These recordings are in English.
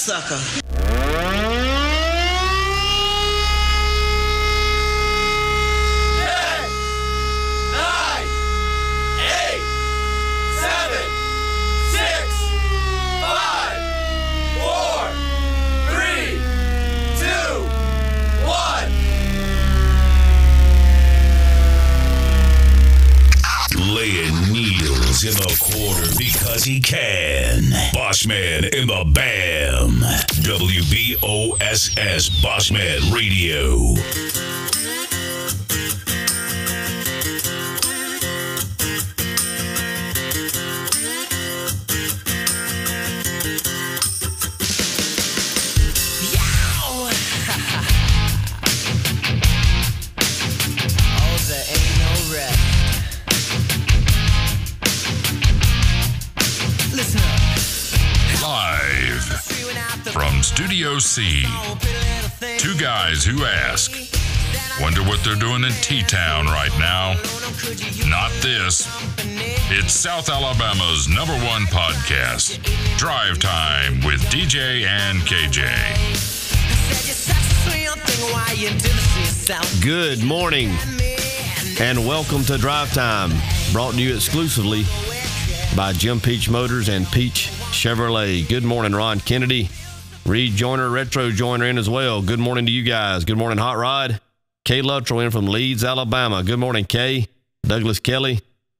sucker. 'Laying needles in the quarter because he can. Bossman in the BAM. WBOSS Bossman Radio. From Studio C, two guys who ask, wonder what they're doing in T-Town right now? Not this. It's South Alabama's #1 podcast, Drive Time with DJ and KJ. Good morning and welcome to Drive Time, brought to you exclusively by Jim Peach Motors and Peach Chevrolet. Good morning, Ron Kennedy. Reed Joyner, Retro Joyner in as well. Good morning to you guys. Good morning, Hot Rod. Kay Luttrell in from Leeds, Alabama. Good morning, Kay. Douglas Kelly.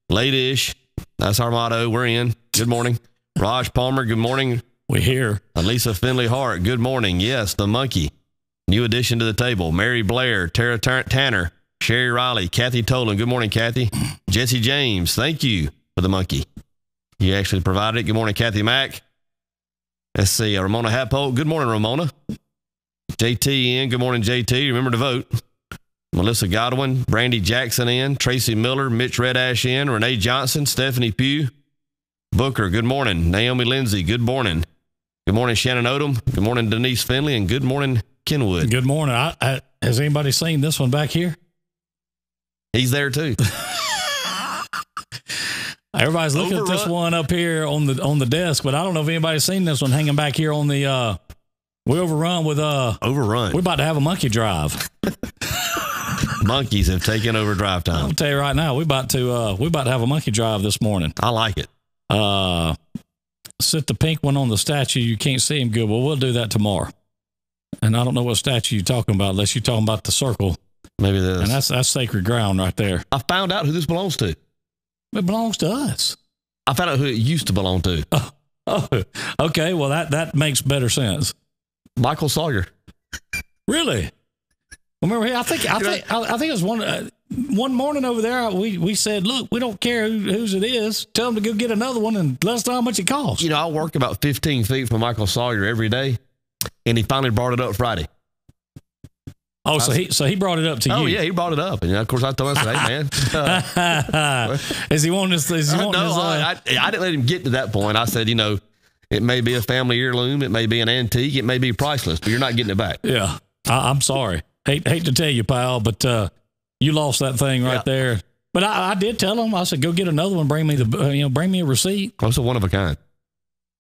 Late-ish. That's our motto. We're in. Good morning. Raj Palmer, good morning. We're here. Lisa Finley Hart, good morning. Yes, the monkey. New addition to the table. Mary Blair, Tara Tanner, Sherry Riley, Kathy Tolan. Good morning, Kathy. Jesse James, thank you for the monkey. You actually provided it. Good morning, Kathy Mack. Let's see, Ramona Hapolt. Good morning, Ramona. JT in. Good morning, JT. Remember to vote. Melissa Godwin, Brandy Jackson in. Tracy Miller, Mitch Redash in. Renee Johnson, Stephanie Pugh. Booker, good morning. Naomi Lindsay, good morning. Good morning, Shannon Odom. Good morning, Denise Finley. And good morning, Kenwood. Good morning. Has anybody seen this one back here? He's there too. Everybody's looking at this one up here on the desk, but I don't know if anybody's seen this one hanging back here on the. We overrun with overrun. We're about to have a monkey drive. Monkeys have taken over Drive Time. I'll tell you right now, we're about to have a monkey drive this morning. I like it. Sit the pink one on the statue. You can't see him good. Well, we'll do that tomorrow. And I don't know what statue you're talking about, unless you're talking about the circle. Maybe this. And that's sacred ground right there. I found out who this belongs to. It belongs to us. I found out who it used to belong to. Oh, okay. Well, that makes better sense. Michael Sawyer. Really? Remember, I think it was one morning over there. We said, look, we don't care whose it is. Tell them to go get another one and let us know how much it costs. You know, I work about 15 feet from Michael Sawyer every day, and he finally brought it up Friday. Oh, so he brought it up to you? Oh, yeah, he brought it up. And, of course, I told him, hey, man. Is he wanting this? I didn't let him get to that point. I said, it may be a family heirloom. It may be an antique. It may be priceless, but you're not getting it back. Yeah, I'm sorry. Hate to tell you, pal, but you lost that thing right there. But I did tell him. I said, go get another one. Bring me bring me a receipt. Also one of a kind.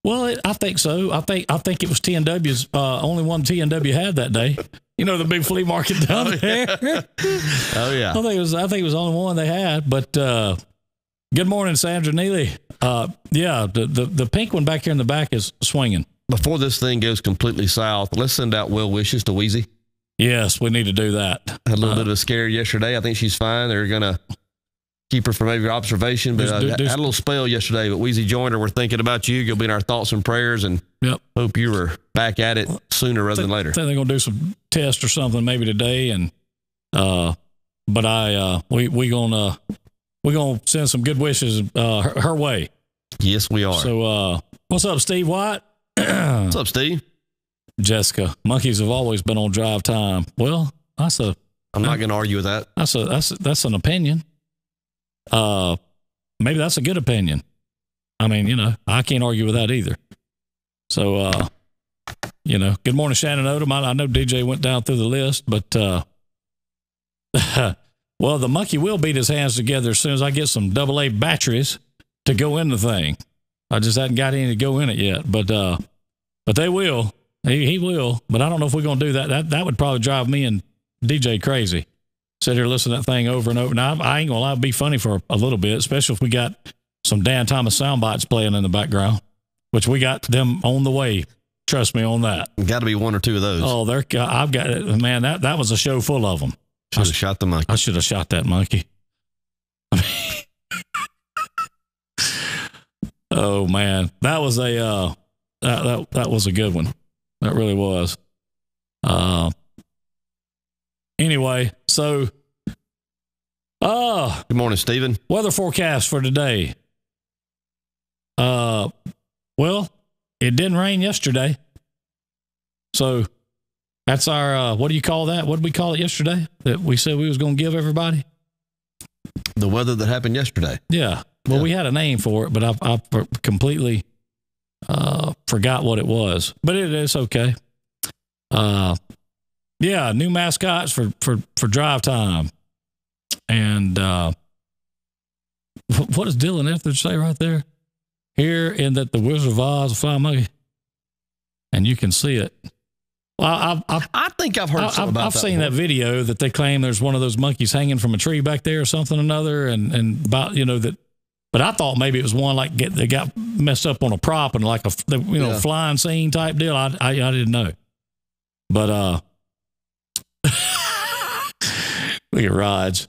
Well, I think so. I think it was TNW's only one TNW had that day. The big flea market down there. Oh yeah. I think it was the only one they had. But good morning, Sandra Neely. The pink one back here in the back is swinging. Before this thing goes completely south, let's send out well wishes to Wheezy. Yes, we need to do that. Had a little bit of a scare yesterday. I think she's fine. They're gonna keep her from maybe observation, but had a little spell yesterday. But Wheezy Joyner, we're thinking about you. You'll be in our thoughts and prayers, and hope you were back at it sooner rather than later. I think they're gonna do some tests or something maybe today, and but we're gonna send some good wishes her way. Yes, we are. So what's up, Steve White? What's up, Steve? Jessica, monkeys have always been on Drive Time. Well, I'm not going to argue with that. That's an opinion. Maybe that's a good opinion. I mean, I can't argue with that either. So, good morning, Shannon Odom. I know DJ went down through the list, but well, the monkey will beat his hands together as soon as I get some AA batteries to go in the thing. I just hadn't got any to go in it yet, but they will. He will, but I don't know if we're going to do that. That would probably drive me and DJ crazy. Sit here listening to that thing over and over. Now, I ain't going to lie, it'd be funny for a little bit, especially if we got some Dan Thomas sound bites playing in the background, which we got them on the way. Trust me on that. Got to be one or two of those. Oh, I've got it. Man, that was a show full of them. Should have shot the monkey. I should have shot that monkey. Oh man, that was a that was a good one. That really was. Anyway, so good morning, Stephen. Weather forecast for today. Well, it didn't rain yesterday. So that's our what do you call that? What did we call it yesterday? That we said we was going to give everybody? The weather that happened yesterday. Yeah. Well, we had a name for it, but I completely forgot what it was. But it's okay. Yeah, new mascots for drive time. And what does Dylan Etheridge say right there? Here in that the Wizard of Oz, a flying monkey, and you can see it. Well, I think I've heard something about that. I've seen that video that they claim there's one of those monkeys hanging from a tree back there or something or another, and about that. But I thought maybe it was one like they got messed up on a prop and like a flying scene type deal. I didn't know. But look at Raj.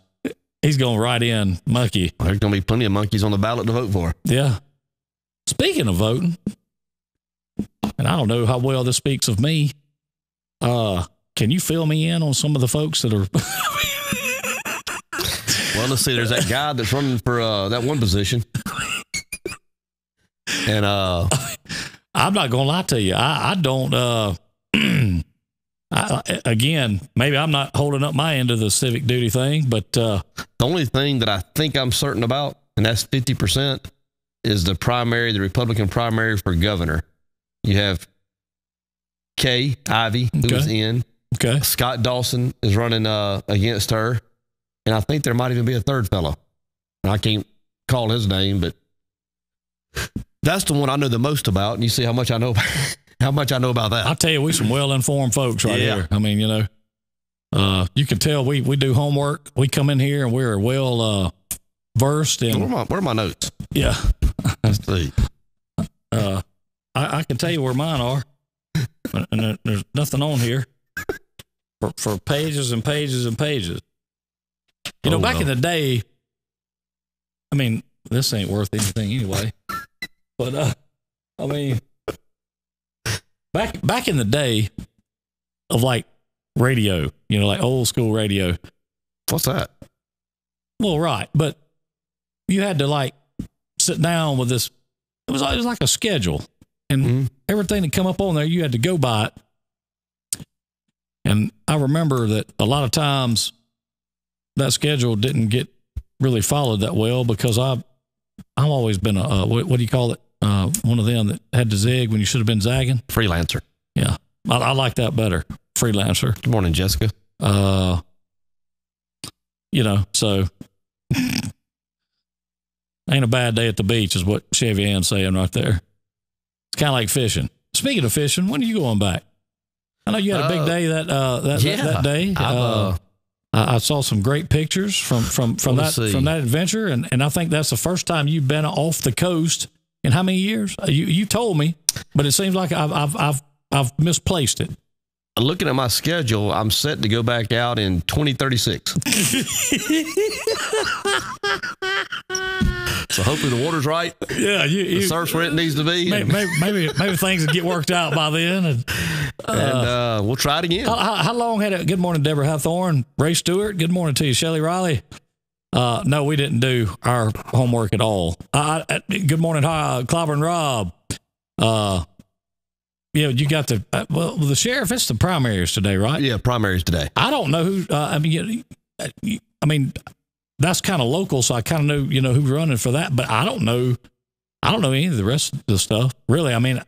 He's going right in monkey. There's going to be plenty of monkeys on the ballot to vote for. Yeah. Speaking of voting, and I don't know how well this speaks of me. Can you fill me in on some of the folks that are? Well, let's see. There's that guy that's running for that one position, and I'm not gonna lie to you. I don't. Again, maybe I'm not holding up my end of the civic duty thing, but the only thing that I think I'm certain about, and that's 50%, is the Republican primary for governor. You have Kay Ivey, who is in. Okay. Scott Dawson is running against her. And I think there might even be a third fellow. I can't call his name, but that's the one I know the most about. And you see how much I know about that. I'll tell you, we some well-informed folks right here. I mean, you can tell we do homework. We come in here and we're well versed in. Where are my notes? Yeah. Let's see. I can tell you where mine are. And there's nothing on here for pages and pages and pages. Back in the day, I mean, this ain't worth anything anyway. But I mean, back in the day of like radio, like old school radio. What's that? Well, right, but you had to like sit down with this. It was like a schedule, and everything that come up on there, you had to go by it. And I remember that a lot of times that schedule didn't get really followed that well because I've always been a what do you call it? One of them that had to zig when you should have been zagging. Freelancer. Yeah, I like that better. Freelancer. Good morning, Jessica. So ain't a bad day at the beach is what Chevy Ann's saying right there. It's kind of like fishing. Speaking of fishing, when are you going back? I know you had a big day that day. I saw some great pictures from that adventure, and I think that's the first time you've been off the coast in how many years? You told me, but it seems like I've misplaced it. Looking at my schedule, I'm set to go back out in 2036. So hopefully the water's right. Yeah, the surf's where it needs to be. Maybe things will get worked out by then, and we'll try it again. How long had it? Good morning, Deborah Hathorn, Ray Stewart. Good morning to you, Shelley Riley. No, we didn't do our homework at all. Good morning, Clobber and Rob. You got the sheriff. It's the primaries today, right? Yeah, primaries today. I don't know who. I mean, that's kind of local, so I kind of know who's running for that. But I don't know any of the rest of the stuff. Really, I mean,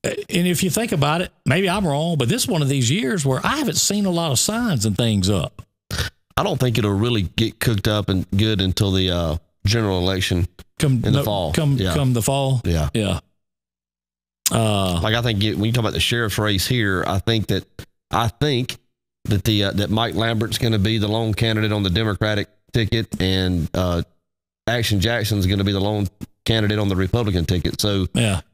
and if you think about it, maybe I'm wrong, but this is one of these years where I haven't seen a lot of signs and things up. I don't think it'll really get cooked up and good until the general election in the fall. Come the fall. Yeah. Yeah. Like I think when you talk about the sheriff's race here, I think that that Mike Lambert's going to be the lone candidate on the Democratic ticket, and Action Jackson's going to be the lone candidate on the Republican ticket. So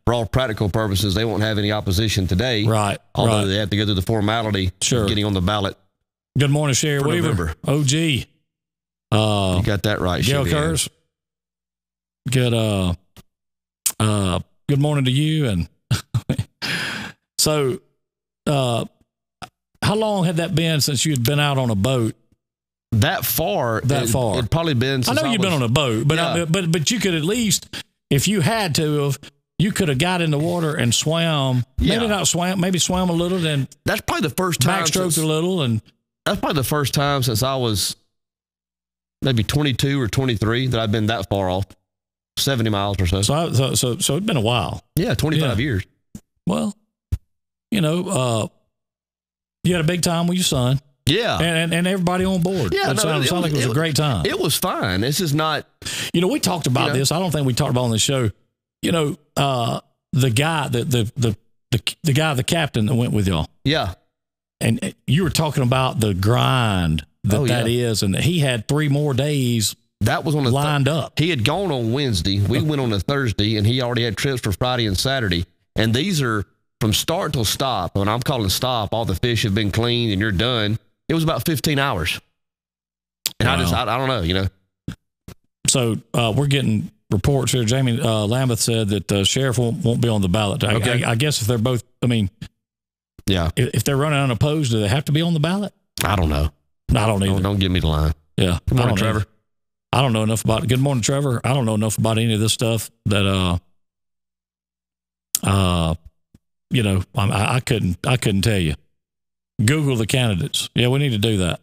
for all practical purposes, they won't have any opposition today. Right. Although they have to go through the formality of getting on the ballot. Good morning, Sherry Weaver. November. OG. You got that right, Gail Kurz. Good morning to you. And so how long had that been since you had been out on a boat? That far. It'd probably been since I know you've been on a boat, but but you could at least, if you had to have, you could have got in the water and swam. Yeah. Maybe not swam, maybe swam a little, then that's probably the first time backstroked a little, and that's probably the first time since I was maybe 22 or 23 that I've been that far off, 70 miles or so. So it's been a while. Yeah, 25 years. Well, you had a big time with your son. Yeah. And everybody on board. Yeah. It sounded like it was a great time. It was fine. This is not. We talked about this. I don't think we talked about it on the show. The guy, the captain that went with y'all. Yeah. And you were talking about the grind that is, and he had 3 more days. That was on lined up. He had gone on Wednesday. We went on a Thursday, and he already had trips for Friday and Saturday. And these are from start till stop. When I'm calling stop, all the fish have been cleaned and you're done. It was about 15 hours. And wow. I don't know, So we're getting reports here. Jamie Lambeth said that the sheriff won't be on the ballot. Okay. I guess if they're both, yeah. If they're running unopposed, do they have to be on the ballot? I don't know. I don't either. Don't give me the line. Yeah. Good morning, Trevor. I don't know enough about it. Good morning, Trevor. I don't know enough about any of this stuff that, I couldn't tell you. Google the candidates. Yeah, we need to do that.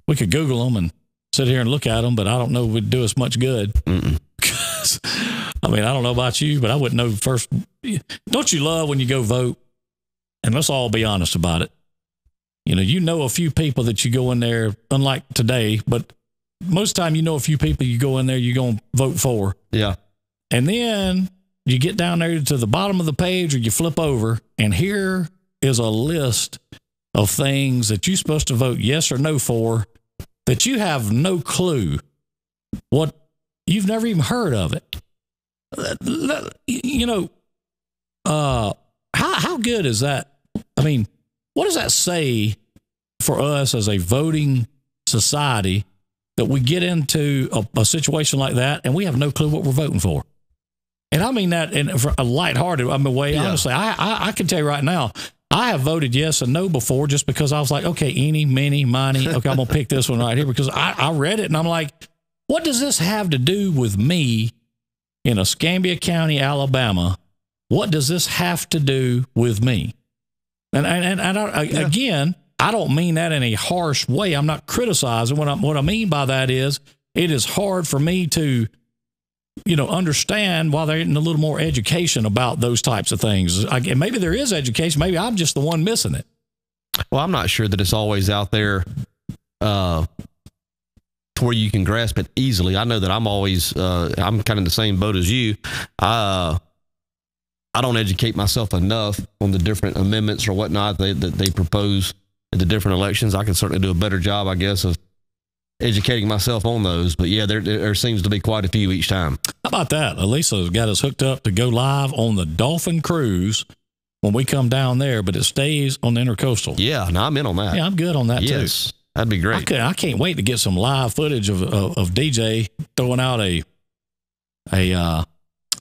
We could Google them and sit here and look at them, but I don't know if it would do us much good. Because, I don't know about you, but I wouldn't know first. Don't you love when you go vote? And let's all be honest about it. You know a few people that you go in there, unlike today, but most of the time you know a few people you go in there you're going to vote for. Yeah. And then you get down there to the bottom of the page or you flip over, and here is a list of things that you're supposed to vote yes or no for that you have no clue what, you've never even heard of it. How good is that? What does that say for us as a voting society that we get into a situation like that and we have no clue what we're voting for? And I mean that in a lighthearted way. Yeah. Honestly, I can tell you right now, I have voted yes and no before just because I was like, okay, eeny, meeny, miny. Okay, I'm going to pick this one right here because I read it and I'm like, what does this have to do with me in Escambia County, Alabama? What does this have to do with me? And again, I don't mean that in a harsh way. I'm not criticizing. What I mean by that is it is hard for me to, understand why they're getting a little more education about those types of things. Maybe there is education. Maybe I'm just the one missing it. Well, I'm not sure that it's always out there to where you can grasp it easily. I know that I'm always, I'm kind of in the same boat as you. I don't educate myself enough on the different amendments or whatnot that they propose at the different elections. I can certainly do a better job, I guess, of educating myself on those. But yeah, there seems to be quite a few each time. How about that? Elisa's got us hooked up to go live on the Dolphin Cruise when we come down there, but it stays on the Intercoastal. Yeah, no, I'm in on that. Yeah, I'm good on that too. Yes, that'd be great. I can't wait to get some live footage of DJ throwing out a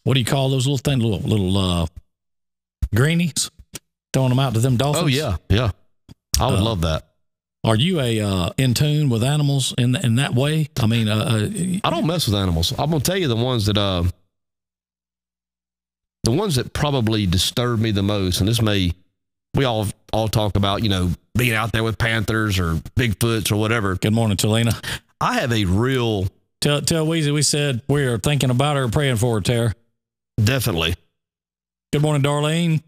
what do you call those little things? Little greenies, throwing them out to them dolphins. Oh yeah. I would love that. Are you in tune with animals in that way? I don't mess with animals. I'm gonna tell you the ones that probably disturb me the most, and we all talk about being out there with panthers or Bigfoots or whatever. Good morning, Talina. I have a real tell Weezy we said we are thinking about her and praying for her, Tara. Definitely. Good morning, Darlene.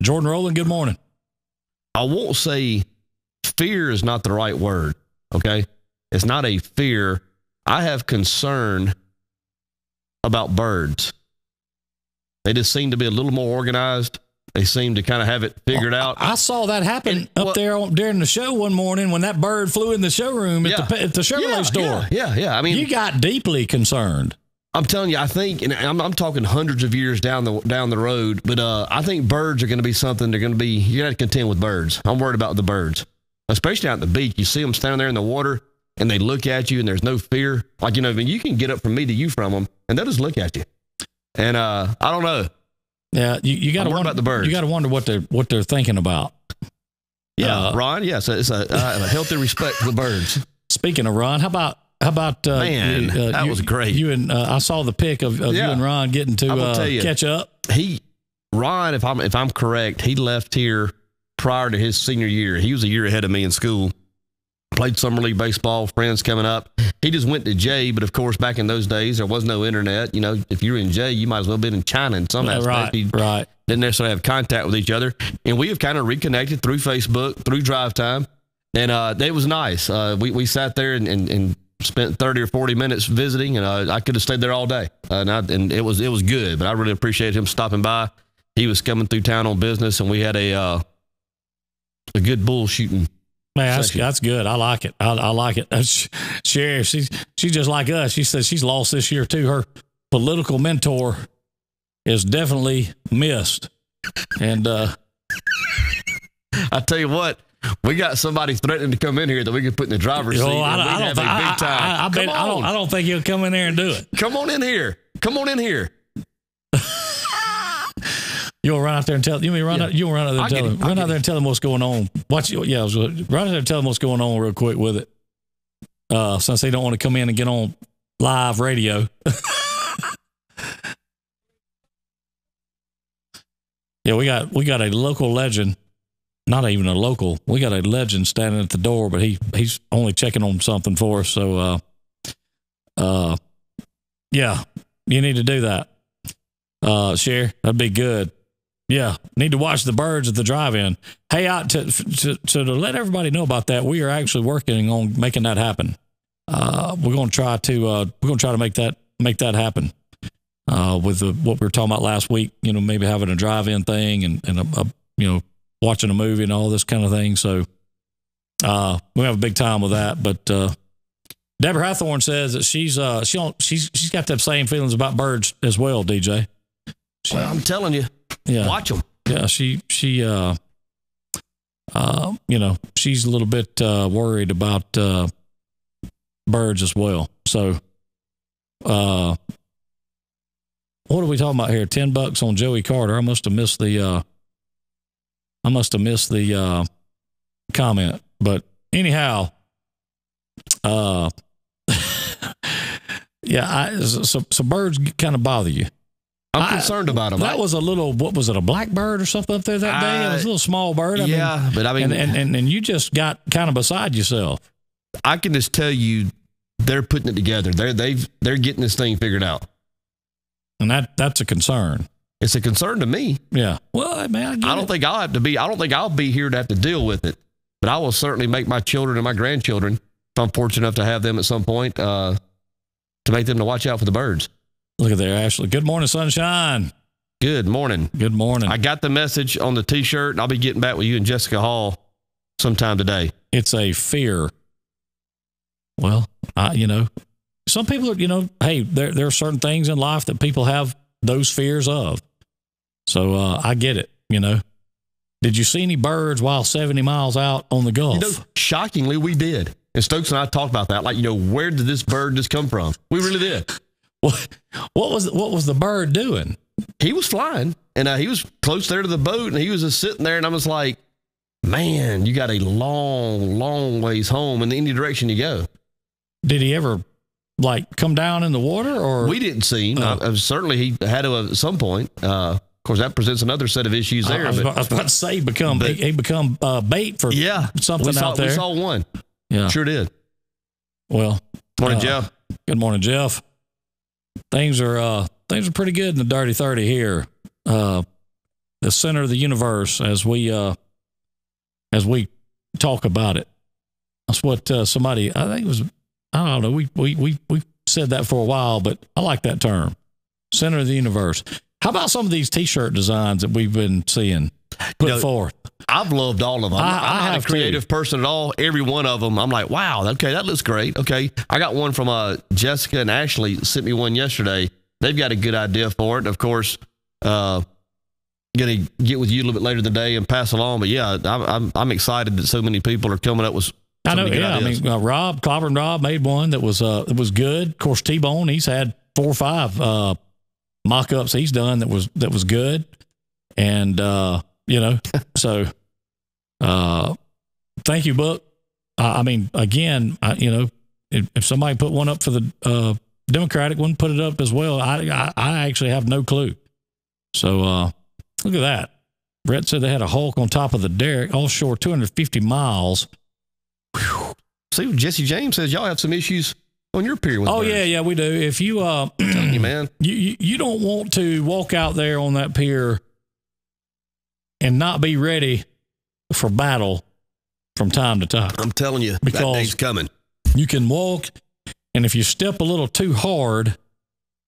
Jordan Rowland, good morning. I won't say fear is not the right word, okay? It's not a fear. I have concern about birds. They just seem to be a little more organized. They seem to kind of have it figured out. I saw that happen during the show one morning when that bird flew in the showroom at the Chevrolet store. Yeah. I mean, you got deeply concerned. I'm telling you, I think, and I'm talking hundreds of years down the road, but I think birds are going to be something. You're going to contend with birds. I'm worried about the birds, especially out at the beach. You see them standing there in the water, and they look at you, and there's no fear. Like, I mean, you can get up from me to you from them, and they'll just look at you. And I don't know. Yeah, you got to wonder about the birds. You got to wonder what they're thinking about. Yeah, Ron. Yes, it's a healthy respect for the birds. Speaking of Ron, how about man? That was great. You and I saw the pic of you and Ron getting to catch up. Ron, if I'm correct, he left here prior to his senior year. He was a year ahead of me in school. Played summer league baseball, friends coming up. He just went to Jay, but of course, back in those days, there was no internet. You know, if you're in Jay, you might as well have been in China in some aspect. Right. Didn't necessarily have contact with each other. And we have kind of reconnected through Facebook, through Drive Time. And it was nice. We sat there and spent 30 or 40 minutes visiting, and I could have stayed there all day. And it was good, but I really appreciated him stopping by. He was coming through town on business, and we had a good bull shooting. Man, that's good. I like it. I like it. Sherry, she's just like us. She says she's lost this year too. Her political mentor is definitely missed. And I tell you what, we got somebody threatening to come in here that we could put in the driver's seat. I don't think he'll come in there and do it. Come on in here. You want to run out there and tell? You mean run out? You want to run out there and tell him? Run out there and tell him what's going on. Run out there and tell him what's going on real quick with it. Since they don't want to come in and get on live radio. Yeah, we got a local legend. Not even a local. We got a legend standing at the door, but he's only checking on something for us. So, yeah, you need to do that. Share, that'd be good. Yeah, need to watch the birds at the drive-in. Hey, to let everybody know about that, we are actually working on making that happen. We're going to try to make that happen. With what we were talking about last week, maybe having a drive-in thing and watching a movie and all this kind of thing. So we have a big time with that. But Deborah Hathorne says that she's got the same feelings about birds as well, DJ. Well, I'm telling you, watch them. Yeah, she's a little bit worried about birds as well. So, what are we talking about here? $10 on Joey Carter. I must have missed the comment. But anyhow, so birds kind of bother you. I'm concerned about them. That was a little, what was it, a blackbird or something up there that day? It was a little small bird. But I mean, and you just got kind of beside yourself. I can just tell you, they're putting it together. They're getting this thing figured out, and that's a concern. It's a concern to me. Yeah. Well, man, I don't think I'll be here to have to deal with it, but I will certainly make my children and my grandchildren, if I'm fortunate enough to have them at some point, to make them to watch out for the birds. Look at there, Ashley. Good morning, sunshine. Good morning. Good morning. I got the message on the T-shirt, and I'll be getting back with you and Jessica Hall sometime today. It's a fear. Well, some people, hey, there are certain things in life that people have those fears of. So I get it, Did you see any birds while 70 miles out on the Gulf? Shockingly, we did. And Stokes and I talked about that. Like, where did this bird just come from? We really did. What was the bird doing? He was flying, and he was close there to the boat, and he was just sitting there, and I was like, man, you got a long, long ways home in any direction you go. Did he ever, come down in the water? Or we didn't see him. Certainly he had to at some point. Of course, that presents another set of issues there. I was about to say, he become bait for something out there. We saw one. Yeah. Sure did. Well. Morning, Jeff. Good morning, Jeff. Things are pretty good in the Dirty 30 here. The center of the universe as we talk about it. That's what somebody, I think it was, I don't know, we said that for a while, but I like that term. Center of the universe. How about some of these T-shirt designs that we've been seeing put forth? I've loved all of them. I'm not a creative person at all. Every one of them, I'm like, wow, okay, that looks great. Okay, I got one from Jessica and Ashley sent me one yesterday. They've got a good idea for it. And of course, going to get with you a little bit later in the day and pass along. But yeah, I'm excited that so many people are coming up with. I know. Yeah, ideas. I mean, Clobber and Rob made one that was good. Of course, T-Bone, he's had 4 or 5 mock-ups he's done that was good. And so thank you, Book. I mean, again, if somebody put one up for the Democratic one, put it up as well. I actually have no clue. So look at that. Brett said they had a Hulk on top of the derrick, offshore 250 miles. Whew. See, Jesse James says y'all have some issues on your pier with birds. Yeah, we do. If you I'm telling you, man, you don't want to walk out there on that pier and not be ready for battle from time to time. I'm telling you, because that day's coming. You can walk, and if you step a little too hard,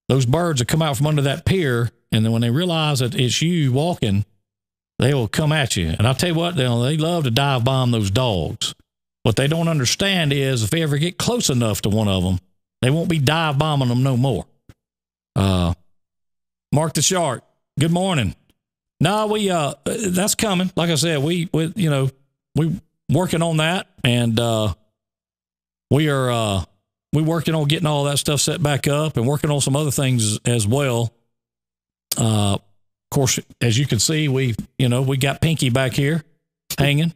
those birds will come out from under that pier, and then when they realize that it's you walking, they will come at you. And I'll tell you what, they love to dive bomb those dogs. What they don't understand is if they ever get close enough to one of them, they won't be dive bombing them no more. Mark the Shark, good morning. No, that's coming. Like I said, we working on that, and we're working on getting all that stuff set back up and working on some other things as well. Of course, as you can see, we got Pinky back here hanging,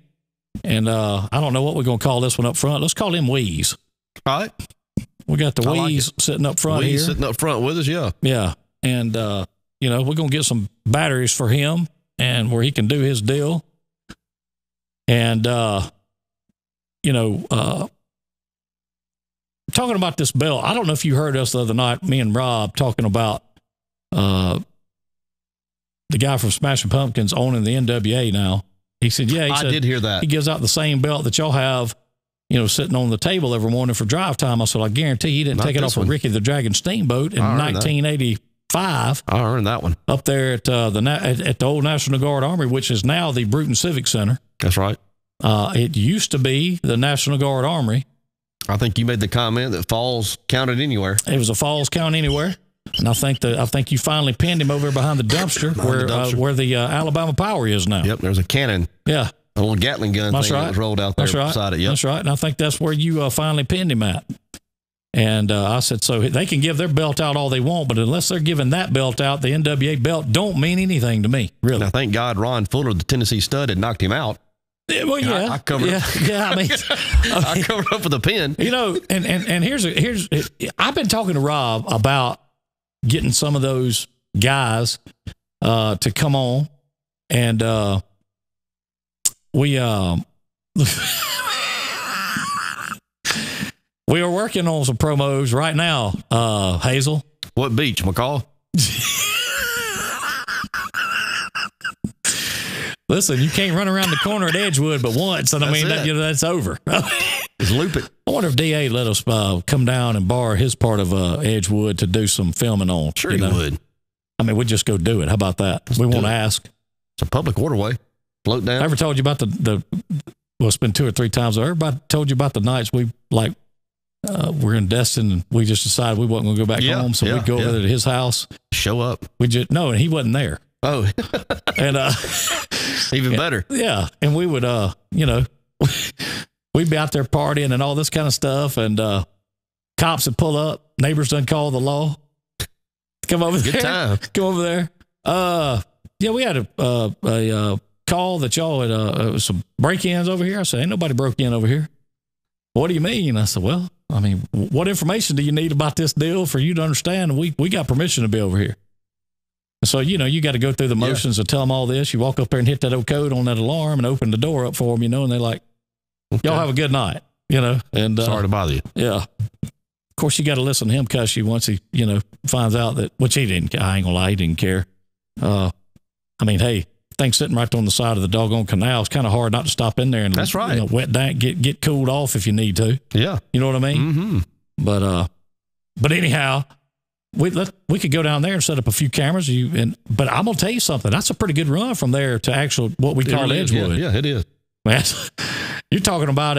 and I don't know what we're going to call this one up front. Let's call him Wheeze. All right. We got the Wheeze sitting up front here. Sitting up front with us, yeah. Yeah, and we're going to get some batteries for him and where he can do his deal. And, talking about this belt, I don't know if you heard us the other night, me and Rob talking about the guy from Smashing Pumpkins owning the NWA now. He said, I did hear that. He gives out the same belt that y'all have, sitting on the table every morning for drive time. I said, I guarantee he didn't take it off of Ricky the Dragon Steamboat in 1985. I earned that one. Up there at the old National Guard Armory, which is now the Bruton Civic Center. That's right. It used to be the National Guard Armory. I think you made the comment that falls counted anywhere. It was a falls count anywhere. And I think you finally pinned him over behind the dumpster where the Alabama Power is now. Yep, there's a cannon. Yeah. A little Gatling gun thing that was rolled out there beside it. Yep. That's right. And I think that's where you finally pinned him at. And I said, so they can give their belt out all they want, but unless they're giving that belt out, the NWA belt don't mean anything to me, really. Now, thank God Ron Fuller, the Tennessee stud, had knocked him out. Well, yeah. I covered up. Yeah, I mean, I covered up with a pin. And here's I've been talking to Rob about getting some of those guys to come on, and we are working on some promos right now, Hazel. What beach, McCall? Listen, you can't run around the corner at Edgewood but once, and that's over. Just loop it. I wonder if DA let us come down and borrow his part of Edgewood to do some filming on. Sure, he would. I mean, we'd just go do it. How about that? We won't ask. It's a public waterway. Float down. I ever told you about it's been 2 or 3 times. Everybody told you about the nights we're in Destin, and we just decided we wasn't going to go back home, so we'd go over there to his house. Show up. And he wasn't there. Oh. And even better. Yeah. And we would we'd be out there partying and all this kind of stuff, and cops would pull up, neighbors done call the law. Come over there. Good time. Come over there. We had a call that y'all had some break-ins over here. I said, ain't nobody broke in over here. What do you mean? I said, well, I mean, what information do you need about this deal for you to understand? We got permission to be over here. So, you got to go through the motions to tell them all this. You walk up there and hit that old code on that alarm and open the door up for them, and they're like, y'all have a good night, and sorry to bother you. Yeah. Of course, you got to listen to him cuss you once he, finds out that, which he didn't, I ain't gonna lie, he didn't care. I mean, hey, thing's sitting right on the side of the doggone canal. It's kind of hard not to stop in there and that's right. Wet dank, get cooled off if you need to. Yeah. You know what I mean? Mm-hmm. But anyhow, we could go down there and set up a few cameras. But I'm gonna tell you something. That's a pretty good run from there to actual what we call Edgewood. Yeah, it is. Man, you're talking about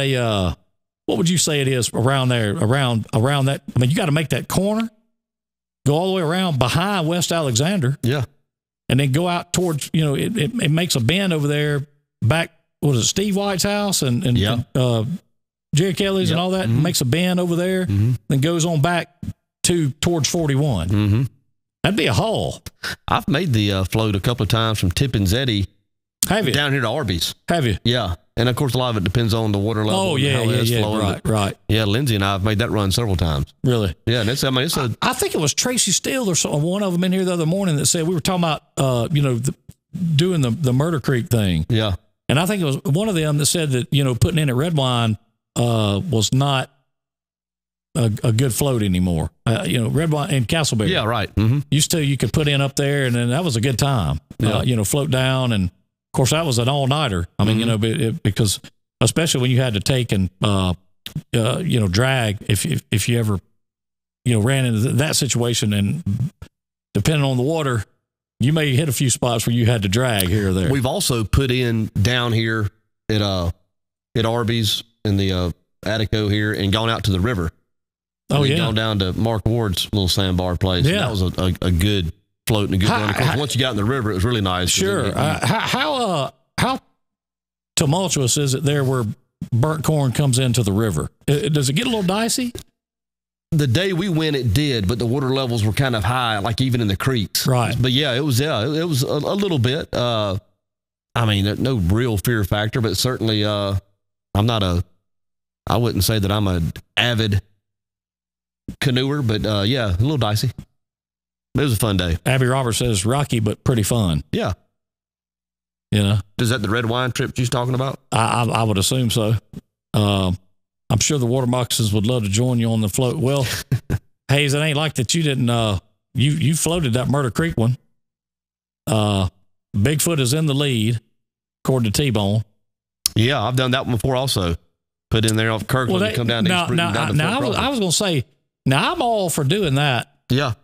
what would you say it is around there? Around that? I mean, you got to make that corner, go all the way around behind West Alexander. Yeah. And then go out towards, it makes a bend over there back, what is it, Steve White's house and Jerry Kelly's and all that, makes a bend over there, then goes on back towards 41. Mm-hmm. That'd be a haul. I've made the float a couple of times from Tippins-Eddy Have you? down here to Arby's. Have you? Yeah. And of course, a lot of it depends on the water level. Oh, yeah, and how it's flowing. right. Yeah, Lindsay and I have made that run several times. Really? Yeah, and I think it was Tracy Steele or one of them in here the other morning that said we were talking about, doing the Murder Creek thing. Yeah. And I think it was one of them that said that, putting in at Redwine was not a good float anymore. Redwine and Castleberry. Yeah, right. Mm-hmm. Used to, you could put in up there and then that was a good time. Yeah. Float down. And of course that was an all-nighter. I mean, because especially when you had to take and, drag if you ever, ran into that situation, and depending on the water, you may hit a few spots where you had to drag here or there. We've also put in down here at Arby's in the Attico here and gone out to the river. Oh, yeah. Gone down to Mark Ward's little sandbar place. Yeah. That was a good float and a good run. Of course, once you got in the river, it was really nice. Sure. How tumultuous is it there where burnt corn comes into the river? Does it get a little dicey? The day we went, it did, but the water levels were kind of high, like even in the creeks. Right. But it was a little bit. I mean, no real fear factor, but certainly, I wouldn't say that I'm an avid canoeer, but a little dicey. It was a fun day. Abby Roberts says rocky, but pretty fun. Yeah. Is that the red wine trip she's talking about? I would assume so. I'm sure the water moccasins would love to join you on the float. Well, Hayes, it ain't like that you didn't, you floated that Murder Creek one. Bigfoot is in the lead, according to T-Bone. Yeah, I've done that one before also. Put in there off Kirkland and come down to East Bruton. I was going to say, now I'm all for doing that. Yeah.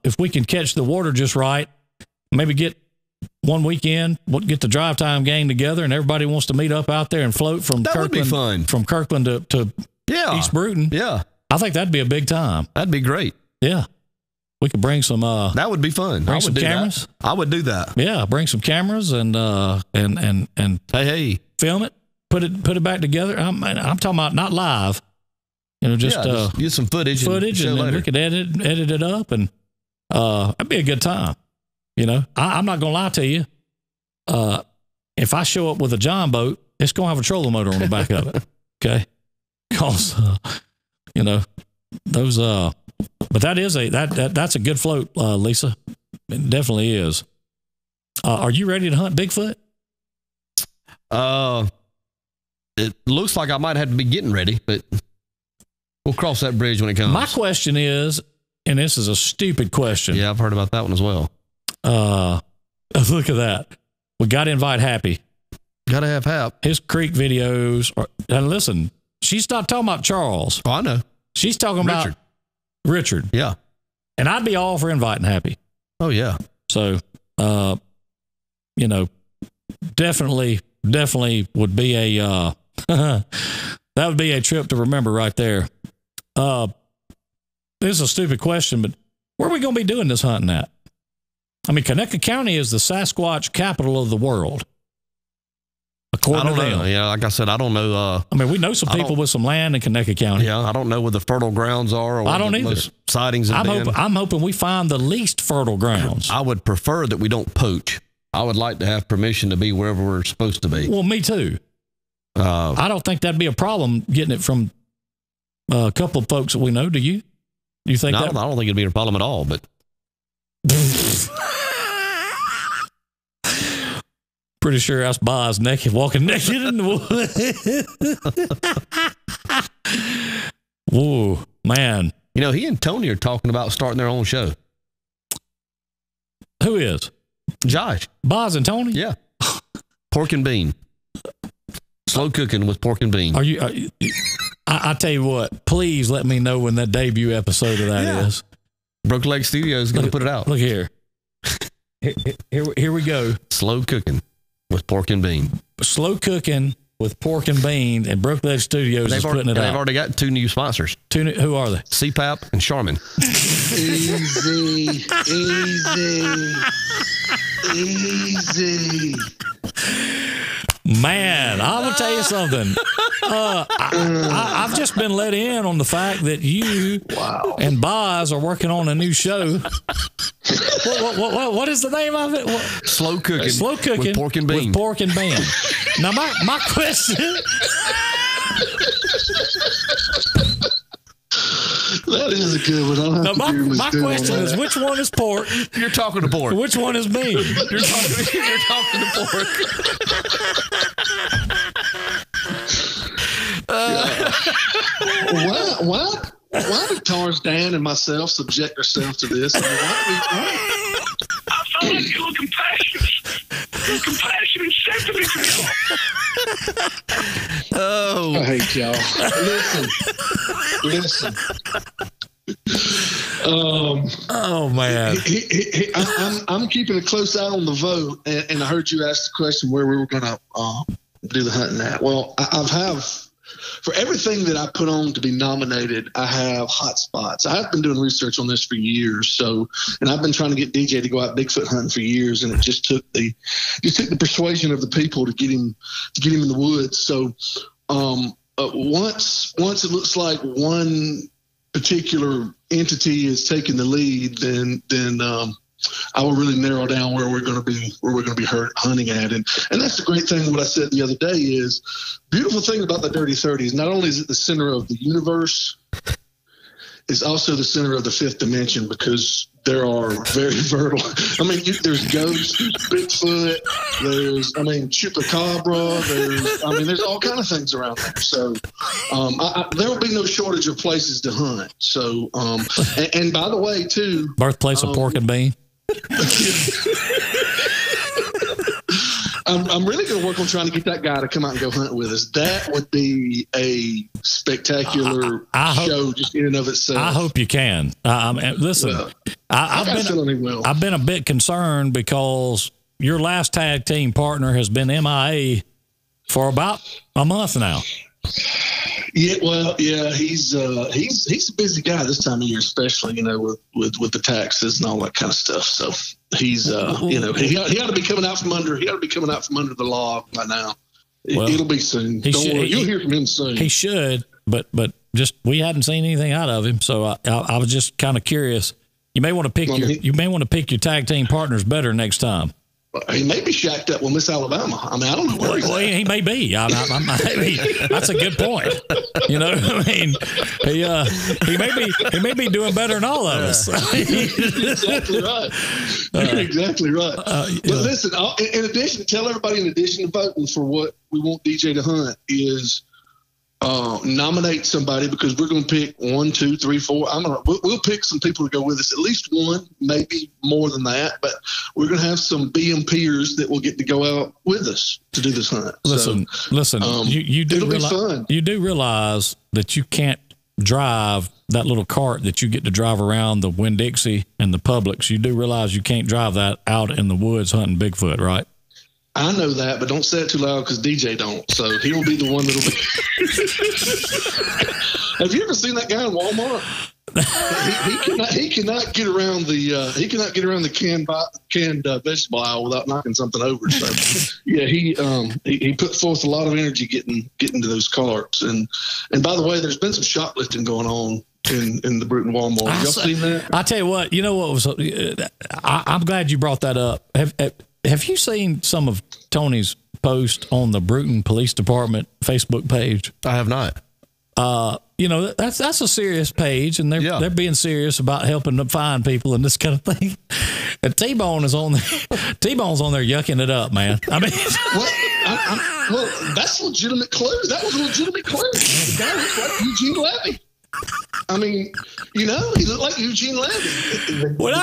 If we can catch the water just right, maybe get one weekend, get the drive time gang together, and everybody wants to meet up out there and float from that Kirkland. Would be fun. From Kirkland to East Bruton. Yeah. I think that'd be a big time. That'd be great. Yeah. We could bring some that would be fun. Bring some cameras. I would do that. Yeah, bring some cameras and hey, film it, put it back together. I'm talking about not live. Just get some footage and then we could edit it up, and that'd be a good time. I'm not gonna lie to you. If I show up with a John boat, it's gonna have a trolling motor on the back of it. Okay, because those but that is that's a good float, Lisa. It definitely is. Are you ready to hunt Bigfoot? It looks like I might have to be getting ready, but we'll cross that bridge when it comes. My question is, and this is a stupid question. Yeah, I've heard about that one as well. Look at that. We got to invite Happy. Got to have Hap. His creek videos and listen, she's not talking about Charles. Oh, I know. She's talking about Richard. Yeah. And I'd be all for inviting Happy. Oh, yeah. So, definitely would be a, that would be a trip to remember right there. This is a stupid question, but where are we going to be doing this hunting at? I mean, Conecuh County is the Sasquatch capital of the world. According to them. Yeah, like I said, I don't know. I mean, we know some people with some land in Conecuh County. Yeah, I don't know where the fertile grounds are. Or I don't either. Sightings have been. I'm hoping we find the least fertile grounds. I would prefer that we don't poach. I would like to have permission to be wherever we're supposed to be. Well, me too. I don't think that'd be a problem getting it from a couple of folks that we know. Do you? Do you think that? I don't think it'd be a problem at all, but. Pretty sure that's Boz naked, walking naked in the woods. Whoa, man. He and Tony are talking about starting their own show. Who is? Josh. Boz and Tony? Yeah. Pork and bean. Slow cooking with pork and bean. Are you I tell you what, please let me know when that debut episode of that is. Broke Leg Studios is going to put it out. Look here. Here we go. Slow cooking with pork and bean. Slow cooking with pork and bean, and Broke Leg Studios is putting it out. They've already got 2 new sponsors. Who are they? CPAP and Charmin. Easy. Man, I'm gonna tell you something. I've just been let in on the fact that you and Boz are working on a new show. What is the name of it? Slow cooking. Slow cooking with pork and bean. With pork and bean. Now my question. That is a good one. I'll have to my question is, which one is pork? You're talking to pork. Which one is bean? You're talking to pork. Why did Tarzan and myself subject ourselves to this? I mean, I felt like you were compassionate. You're compassionate sentiment. Oh, I hate y'all. Listen. Oh man, I'm keeping a close eye on the vote, and I heard you ask the question where we were going to do the hunting at. Well, I have. For everything that I put on to be nominated, I have hot spots. I have been doing research on this for years. And I've been trying to get DJ to go out Bigfoot hunting for years, and it just took the persuasion of the people to get him in the woods. So once it looks like one particular entity is taking the lead, then I will really narrow down where we're going to be hunting at. And that's the great thing. What I said the other day is beautiful thing about the Dirty 30 is not only is it the center of the universe, it's also the center of the fifth dimension, because there are very fertile. I mean, there's ghosts, there's Bigfoot, there's chupacabra, there's all kind of things around there. So there will be no shortage of places to hunt. So and by the way, too, birthplace of pork and bean. I'm really going to work on trying to get that guy to come out and go hunt with us. That would be a spectacular show just in and of itself. I hope you can. Listen, I've been a bit concerned because your last tag team partner has been MIA for about a month now. Yeah, he's a busy guy this time of year, especially with the taxes and all that kind of stuff. So he's he ought to be coming out from under the law by now. It'll be soon. Don't worry, you'll hear from him soon. He should, but just we hadn't seen anything out of him, so I was just kind of curious. You may want to pick your tag team partners better next time. He may be shacked up with Miss Alabama. I mean, I don't know where he's at. He may be. That's a good point. He may be doing better than all of us. Exactly right. You're exactly right. But listen, in addition to voting for what we want DJ to hunt is nominate somebody, because we're going to pick 1, 2, 3, 4. We'll pick some people to go with us, at least one, maybe more than that. But we're going to have some BMPers that will get to go out with us to do this hunt. Listen. You do realize, be fun. You do realize that you can't drive that little cart that you get to drive around the Winn-Dixie and the Publix. You do realize you can't drive that out in the woods hunting Bigfoot, right? I know that, but don't say it too loud because DJ don't. So he will be the one that'll be. Have you ever seen that guy in Walmart? He cannot get around the canned vegetable aisle without knocking something over. So yeah, he put forth a lot of energy getting to those carts. And by the way, there's been some shoplifting going on in the Bruton Walmart. Y'all seen that? I tell you what was. I'm glad you brought that up. Have you seen some of Tony's post on the Bruton Police Department Facebook page? I have not. That's a serious page, and they're being serious about helping them find people and this kind of thing. And T-Bone's on there yucking it up, man. I mean, well, that's a legitimate clue. That was a legitimate clue. The guy looks like Eugene Levy. I mean, he looked like Eugene Levy. When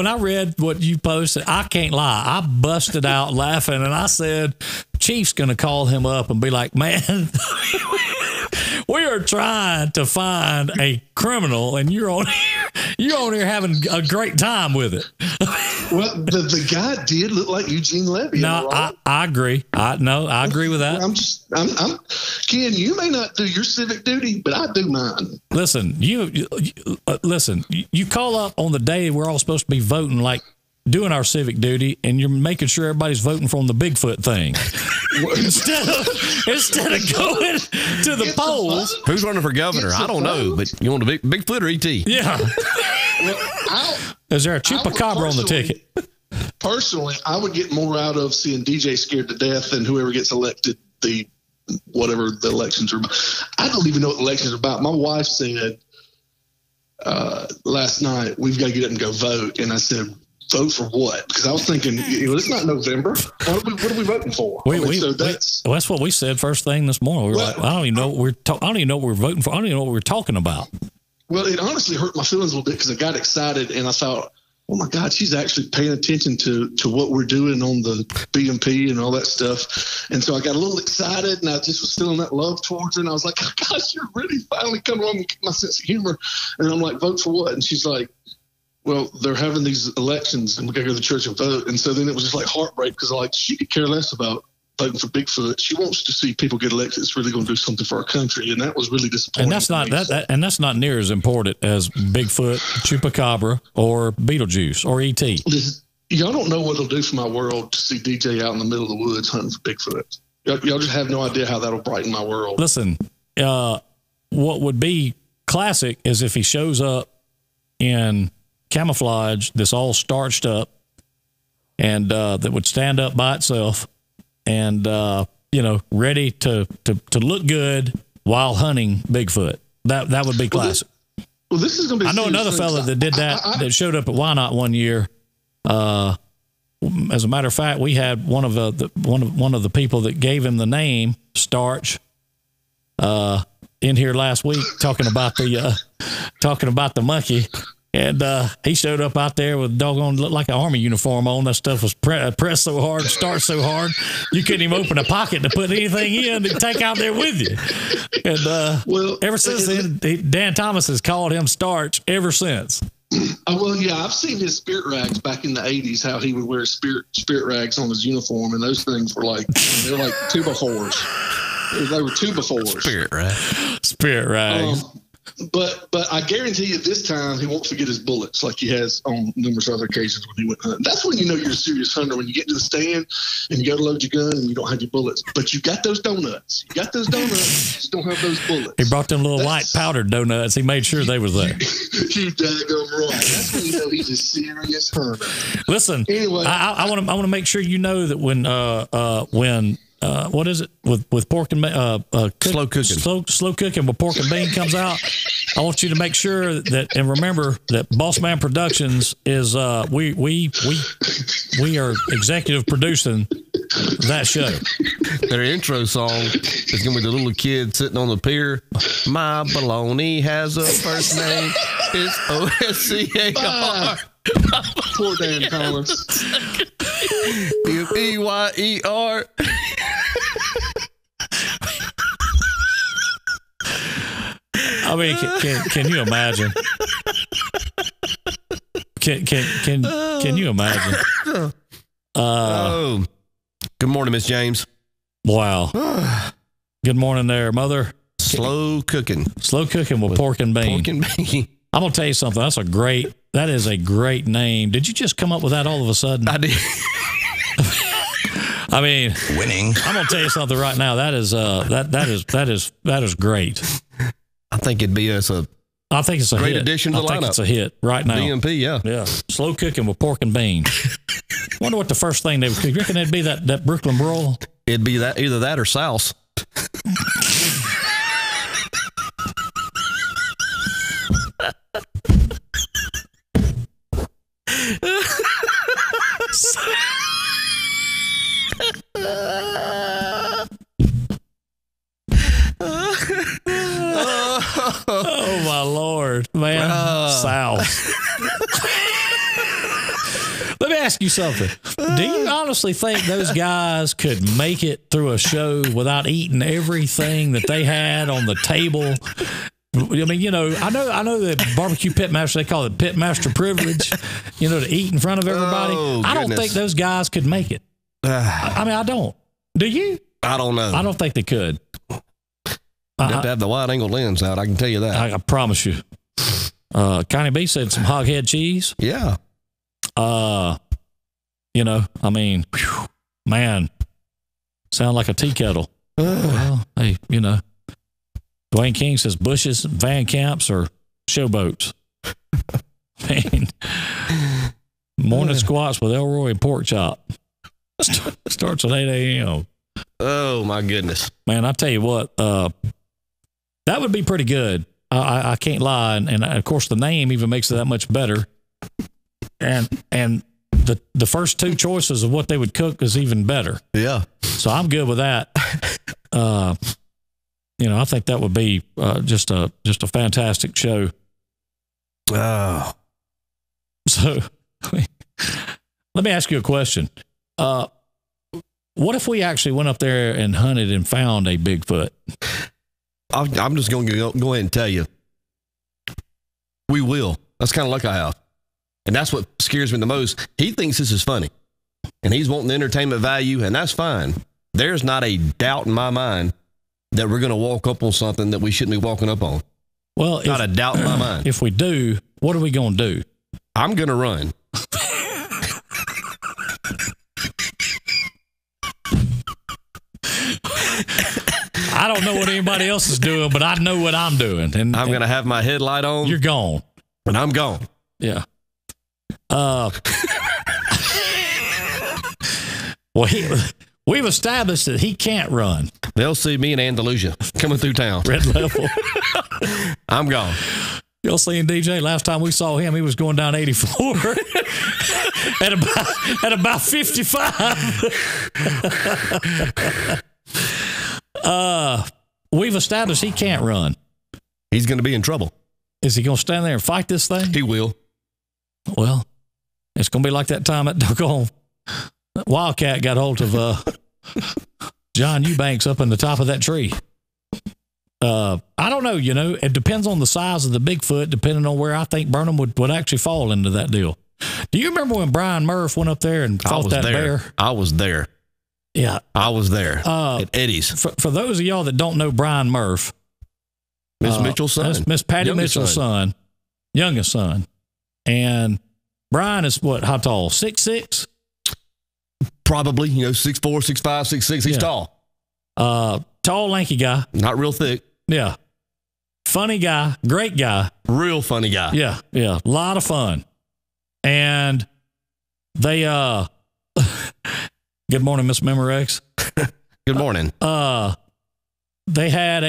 I read what you posted, I can't lie. I busted out laughing, and I said, Chief's going to call him up and be like, man, We are trying to find a criminal, and you're on here having a great time with it. Well, the guy did look like Eugene Levy. No, I agree. I agree with that. I'm Ken, you may not do your civic duty, but I do mine. Listen, listen. You call up on the day we're all supposed to be voting, like doing our civic duty, and you're making sure everybody's voting for the Bigfoot thing instead of going to the polls. Who's running for governor? I don't know, but you want a Bigfoot or ET? Yeah. Well, is there a chupacabra on the ticket? Personally, I would get more out of seeing DJ scared to death than whoever gets elected. Whatever the elections are about. I don't even know what the elections are about. My wife said last night, we've got to get up and go vote. And I said, vote for what? Because I was thinking, it's not November. What are we voting for? That's what we said first thing this morning. We were like, I don't even know what I don't even know what we're voting for. I don't even know what we're talking about. Well, it honestly hurt my feelings a little bit because I got excited and I thought, oh my God, she's actually paying attention to what we're doing on the BMP and all that stuff. And so I got a little excited and I just was feeling that love towards her. And I was like, oh, gosh, you're really finally coming along with my sense of humor. And I'm like, vote for what? And she's like, well, they're having these elections and we got to go to the church and vote. And so then it was just like heartbreak because she could care less about voting for Bigfoot. She wants to see people get elected. It's really going to do something for our country. And that was really disappointing. And that's not near as important as Bigfoot, Chupacabra, or Beetlejuice, or E.T. Y'all don't know what it'll do for my world to see DJ out in the middle of the woods hunting for Bigfoot. Y'all just have no idea how that'll brighten my world. Listen, what would be classic is if he shows up in camouflage that's all starched up and that would stand up by itself and ready to look good while hunting Bigfoot. That would be classic. Well, this is going to be. I know another fella that did that that showed up at Why Not one year. As a matter of fact, we had one of the people that gave him the name Starch in here last week talking about the monkey. And he showed up out there with doggone looked like an army uniform on. That stuff was pressed so hard, starched so hard, you couldn't even open a pocket to put anything in to take out there with you. And ever since then, Dan Thomas has called him Starch ever since. Well, yeah, I've seen his spirit rags back in the 80s, how he would wear spirit rags on his uniform, and those things were like, they're like 2x4s. They were 2x4s. Spirit rags. But I guarantee you this time he won't forget his bullets like he has on numerous other occasions when he went hunting. That's when you know you're a serious hunter, when you get to the stand and you go to load your gun and you don't have your bullets. But you got those donuts. You got those donuts, you just don't have those bullets. He brought them little white powdered donuts. He made sure they was there. You daggone right. That's when you know he's a serious hunter. Listen, anyway, I want to make sure you know that when what is it with pork and slow cooking? Slow cooking with pork and bean comes out. I want you to make sure that and remember that Bossman Productions is we are executive producing that show. Their intro song is gonna be the little kid sitting on the pier. My baloney has a first name. It's OSCAR. Poor Dan Thomas. BYER. I mean, can you imagine? Can you imagine? Good morning, Miss James. Wow. Good morning there, Mother. Slow cooking with pork and bean. Pork and bean. I'm gonna tell you something. That is a great name. Did you just come up with that all of a sudden? I did. I mean, winning. I'm gonna tell you something right now. That is great. I think it'd be I think it's a great hit. addition to the lineup. I think it's a hit right now. BMP, yeah. Slow cooking with pork and bean. Wonder what the first thing they would cook. You reckon it'd be that Brooklyn broil? It'd be that, either that or sauce. Oh my Lord, man! South. Let me ask you something. Do you honestly think those guys could make it through a show without eating everything that they had on the table? I mean, you know, I know that barbecue pitmaster, they call it pitmaster privilege, you know, to eat in front of everybody. Oh, I don't think those guys could make it. I mean, I don't. Do you? I don't know. I don't think they could. You have to have the wide angle lens out. I can tell you that. I promise you. Connie B said some hoghead cheese. Yeah. You know, I mean, whew, man, sound like a tea kettle. Well, hey, you know, Dwayne King says bushes, van camps, or showboats. Man, morning squats with Elroy and pork chop. Starts at 8 a.m. Oh, my goodness. Man, I tell you what, that would be pretty good. I can't lie. And of course, the name even makes it that much better. And the first two choices of what they would cook is even better. Yeah. So I'm good with that. You know, I think that would be just a fantastic show. Oh. So let me ask you a question. What if we actually went up there and hunted and found a Bigfoot? I'm just going to go ahead and tell you. We will. That's kind of luck I have. And that's what scares me the most. He thinks this is funny. And he's wanting the entertainment value, and that's fine. There's not a doubt in my mind that we're going to walk up on something that we shouldn't be walking up on. Well, not a doubt in my mind. If we do, what are we going to do? I'm going to run. I don't know what anybody else is doing, but I know what I'm doing. And I'm going to have my headlight on. You're gone. And I'm gone. Yeah. Well, we've established that he can't run. They'll see me in Andalusia coming through town. Red level. I'm gone. Y'all seen DJ? Last time we saw him, he was going down 84 at about 55. We've established he can't run. He's going to be in trouble. Is he going to stand there and fight this thing? He will. Well, it's going to be like that time at doggone Wildcat got hold of John Eubanks up in the top of that tree. I don't know, you know, it depends on the size of the Bigfoot, depending on where I think Burnham would actually fall into that deal. Do you remember when Brian Murph went up there and fought that bear? I was there. Yeah. I was there at Eddie's. For those of y'all that don't know Brian Murph, Miss Mitchell's son. That's Miss Patty Mitchell's son, youngest son. And Brian is what, how tall? 6'6"? Probably, 6'4", 6'5", 6'6". He's tall. Tall, lanky guy. Not real thick. Yeah. Funny guy. Great guy. Real funny guy. Yeah. Yeah. A lot of fun. And they, good morning, Miss Memorex. Good morning. They had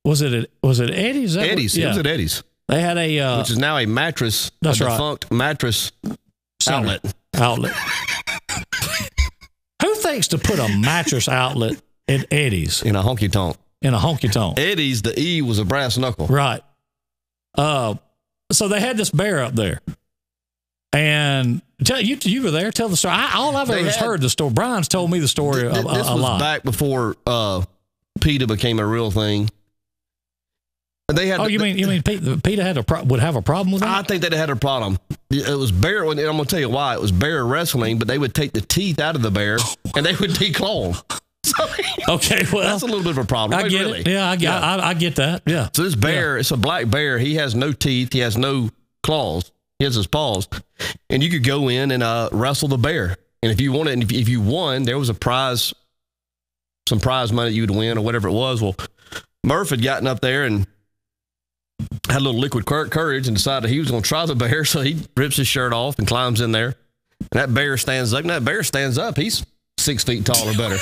was it Eddie's? Eddie's. Yeah. It was at Eddie's. They had which is now a mattress, that's right. Defunct mattress outlet. Who thinks to put a mattress outlet at Eddie's? In a honky tonk. Eddie's, the E was a brass knuckle. Right. So they had this bear up there. And you were there. Tell the story. All I've ever heard the story. Brian's told me the story a lot. This was back before PETA became a real thing. They had. You mean PETA would have a problem with that? I think they had a problem. It was bear, and I'm going to tell you why. It was bear wrestling, but they would take the teeth out of the bear and they would declaw them. Okay, well, that's a little bit of a problem. I get it. Yeah, I get that. Yeah. So this bear, it's a black bear. He has no teeth. He has no claws. He has his paws, and you could go in and wrestle the bear. And if you wanted, and if you won, there was a prize, some prize money you would win or whatever it was. Well, Murph had gotten up there and had a little liquid courage and decided he was going to try the bear. So he rips his shirt off and climbs in there. And that bear stands up. And that bear stands up. He's 6 feet tall or better.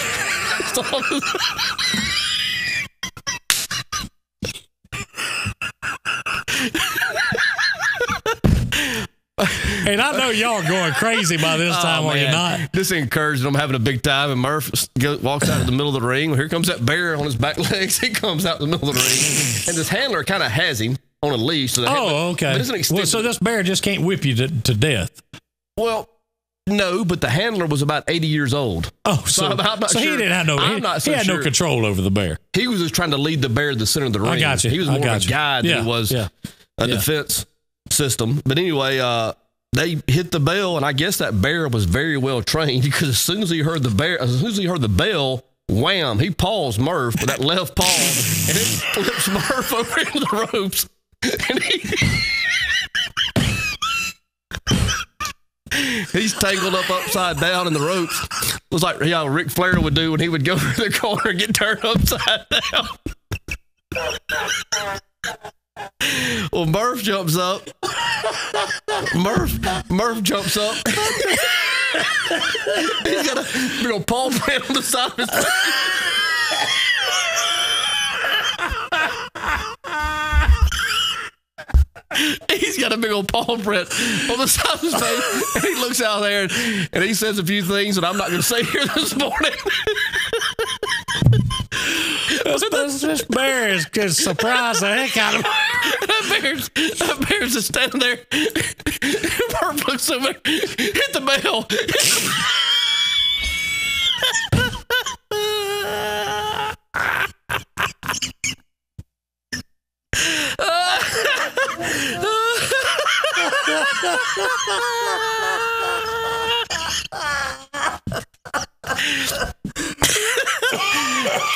And I know y'all are going crazy by this time, are you not? This encouraged them having a big time, and Murph walks out in the middle of the ring. Well, here comes that bear on his back legs. He comes out in the middle of the ring, and this handler kind of has him on a leash. So okay. But it's an extended, so this bear just can't whip you to death. Well, No, but the handler was about 80 years old. Oh, so I'm not so sure. he didn't have no. He had no control over the bear. He was just trying to lead the bear to the center of the ring. I got you. He was more of a guide than he was a defense system. But anyway, they hit the bell, and I guess that bear was very well trained because as soon as he heard the bell, wham! He paws Murph with that left paw, and it flips Murph over into the ropes, and he's tangled up upside down in the ropes. It was like how Ric Flair would do when he would go to the corner and get turned upside down. Well, Murph jumps up. Murph jumps up. He's got a big old paw print on the side of his face. He's got a big old paw print on the side of his face. And he looks out there and he says a few things that I'm not going to say here this morning. This bear is going to surprise the heck out of me. That bear's just standing there. Murph looks over, hit the bell.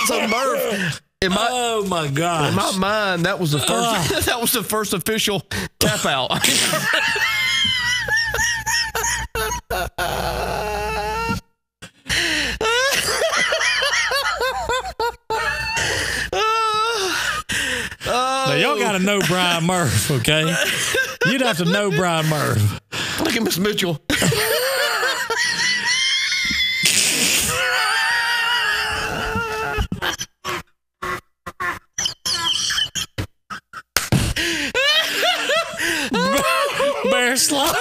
So Murph, oh my gosh! In my mind, that was the first. That was the first official tap out. Now y'all got to know Brian Murph, okay? You'd have to know Brian Murph. Look at Miss Mitchell. Bear slow.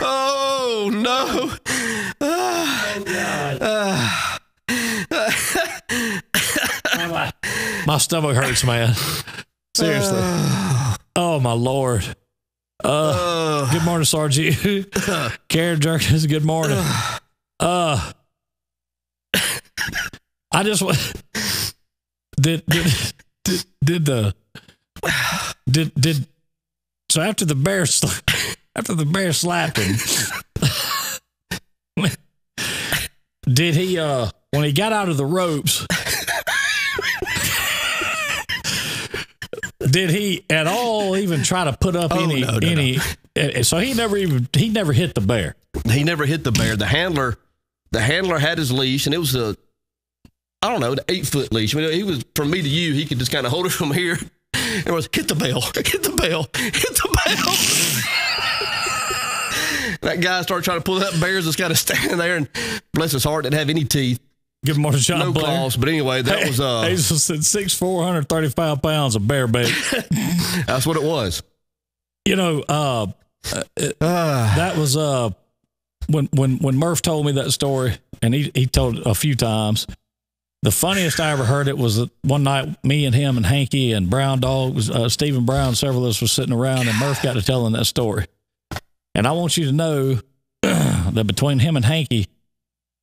Oh no. My stomach hurts, man. Seriously. Oh my Lord. Good morning, Sergeant. Karen Jerkins, good morning. I just did so after the bear slapped him, did he when he got out of the ropes, did he at all even try to put up any? So he never hit the bear. He never hit the bear. The handler had his leash, and it was the 8-foot leash. I mean, he was from me to you. He could just kind of hold it from here, and it was hit the bell, hit the bell, hit the bell. That guy started trying to pull that bear that's kind of standing there, and bless his heart, didn't have any teeth. Good morning, John. No Blair. claws, but anyway, that was Hazel said 6'4", 135 pounds of bear bait. That's what it was. You know, that was when Murph told me that story, and he told it a few times. The funniest I ever heard it was that one night me and him and Hanky and Brown Dog, Stephen Brown, several of us were sitting around, and Murph got to telling that story. And I want you to know that between him and Hanky,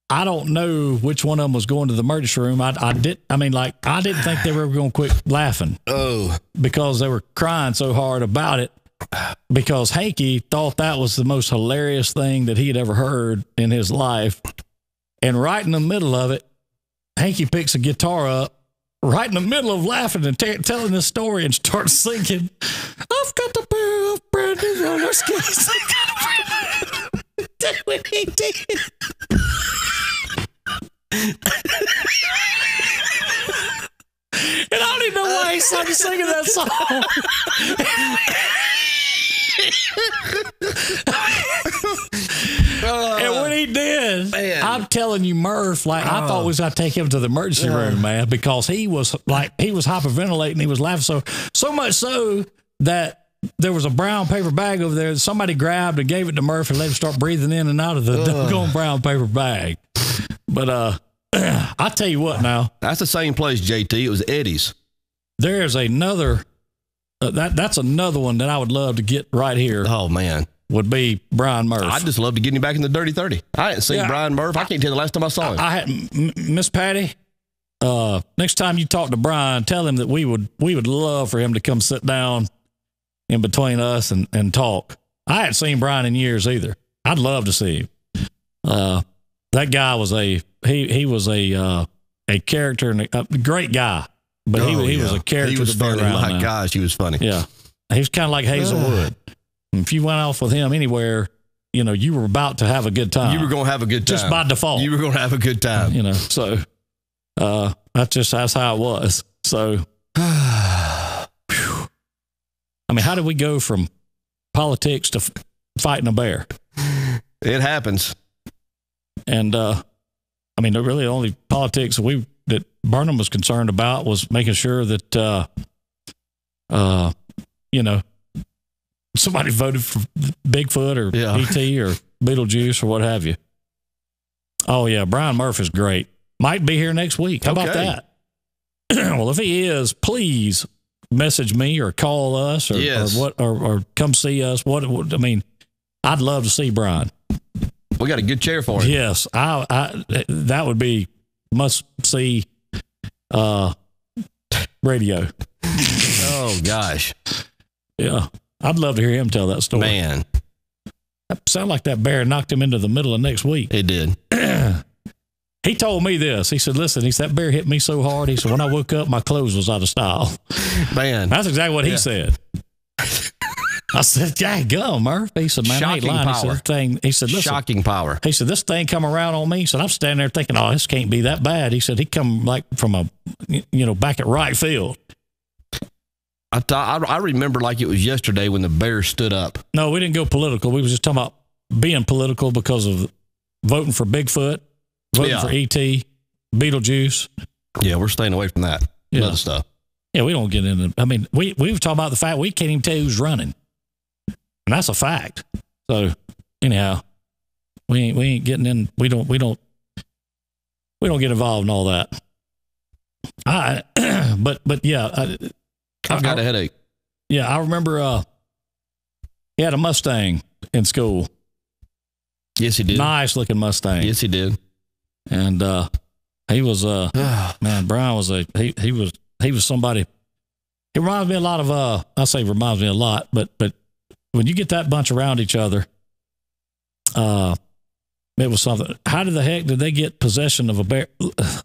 I don't know which one of them was going to the emergency room. I didn't think they were going to quit laughing. Oh, because they were crying so hard about it. Because Hanky thought that was the most hilarious thing that he had ever heard in his life. And right in the middle of it, Hanky picks a guitar up, right in the middle of laughing and telling this story, and starts singing, "I've got a pair of brand new roller skates." That's what he did. And I don't even know why he started singing that song. And when he did, man. I'm telling you, Murph, I thought we was going to take him to the emergency room, man, because he was hyperventilating. He was laughing so much so that there was a brown paper bag over there that somebody grabbed and gave it to Murph and let him start breathing in and out of the doggone brown paper bag. But I tell you what now. That's the same place, JT. It was Eddie's. there's another, that's another one that I would love to get right here. Oh, man. Would be Brian Murph. I'd just love to get him back in the Dirty 30. I hadn't seen Brian Murph. I can't tell the last time I saw him. I had Miss Patty. Next time you talk to Brian, tell him that we would love for him to come sit down in between us and talk. I hadn't seen Brian in years either. I'd love to see him. That guy was he was a character and a great guy, but he was a character. He was funny. My gosh, he was funny. Yeah, he was kind of like Hazelwood. If you went off with him anywhere, you were about to have a good time. You were going to have a good time. Just by default. You were going to have a good time. So that's how it was. So, I mean, how did we go from politics to fighting a bear? It happens. And, really the only politics that Burnham was concerned about was making sure that, somebody voted for Bigfoot or E.T. or Beetlejuice or what have you. Oh, yeah. Brian Murphy is great. Might be here next week. How about that? Well, if he is, please message me or call us or come see us. I'd love to see Brian. We got a good chair for him. Yes. That would be must see radio. Oh, gosh. Yeah. I'd love to hear him tell that story. Man. That sounded like that bear knocked him into the middle of next week. It did. He told me this. He said, listen, that bear hit me so hard. He said, when I woke up, my clothes was out of style. Man. That's exactly what he said. I said, yeah, go, Murph. He said, man, I ain't lying. He said, listen. Shocking power. He said, this thing come around on me. He said, I'm standing there thinking, oh, this can't be that bad. He said, he come like from back at right field. I remember like it was yesterday when the bear stood up. No, we didn't go political. We was just talking about being political because of voting for Bigfoot, voting for E.T., Beetlejuice. Yeah, we're staying away from that other stuff. Yeah, we don't get into. We were talking about the fact we can't even tell who's running, and that's a fact. So anyhow, we ain't getting in. We don't get involved in all that. But yeah. I've got a headache. Yeah, I remember he had a Mustang in school. Yes, he did. Nice looking Mustang. Yes, he did. And he was man, Brian was he was somebody. He reminds me a lot of I say reminds me a lot, but when you get that bunch around each other, it was something. How the heck did they get possession of a bear?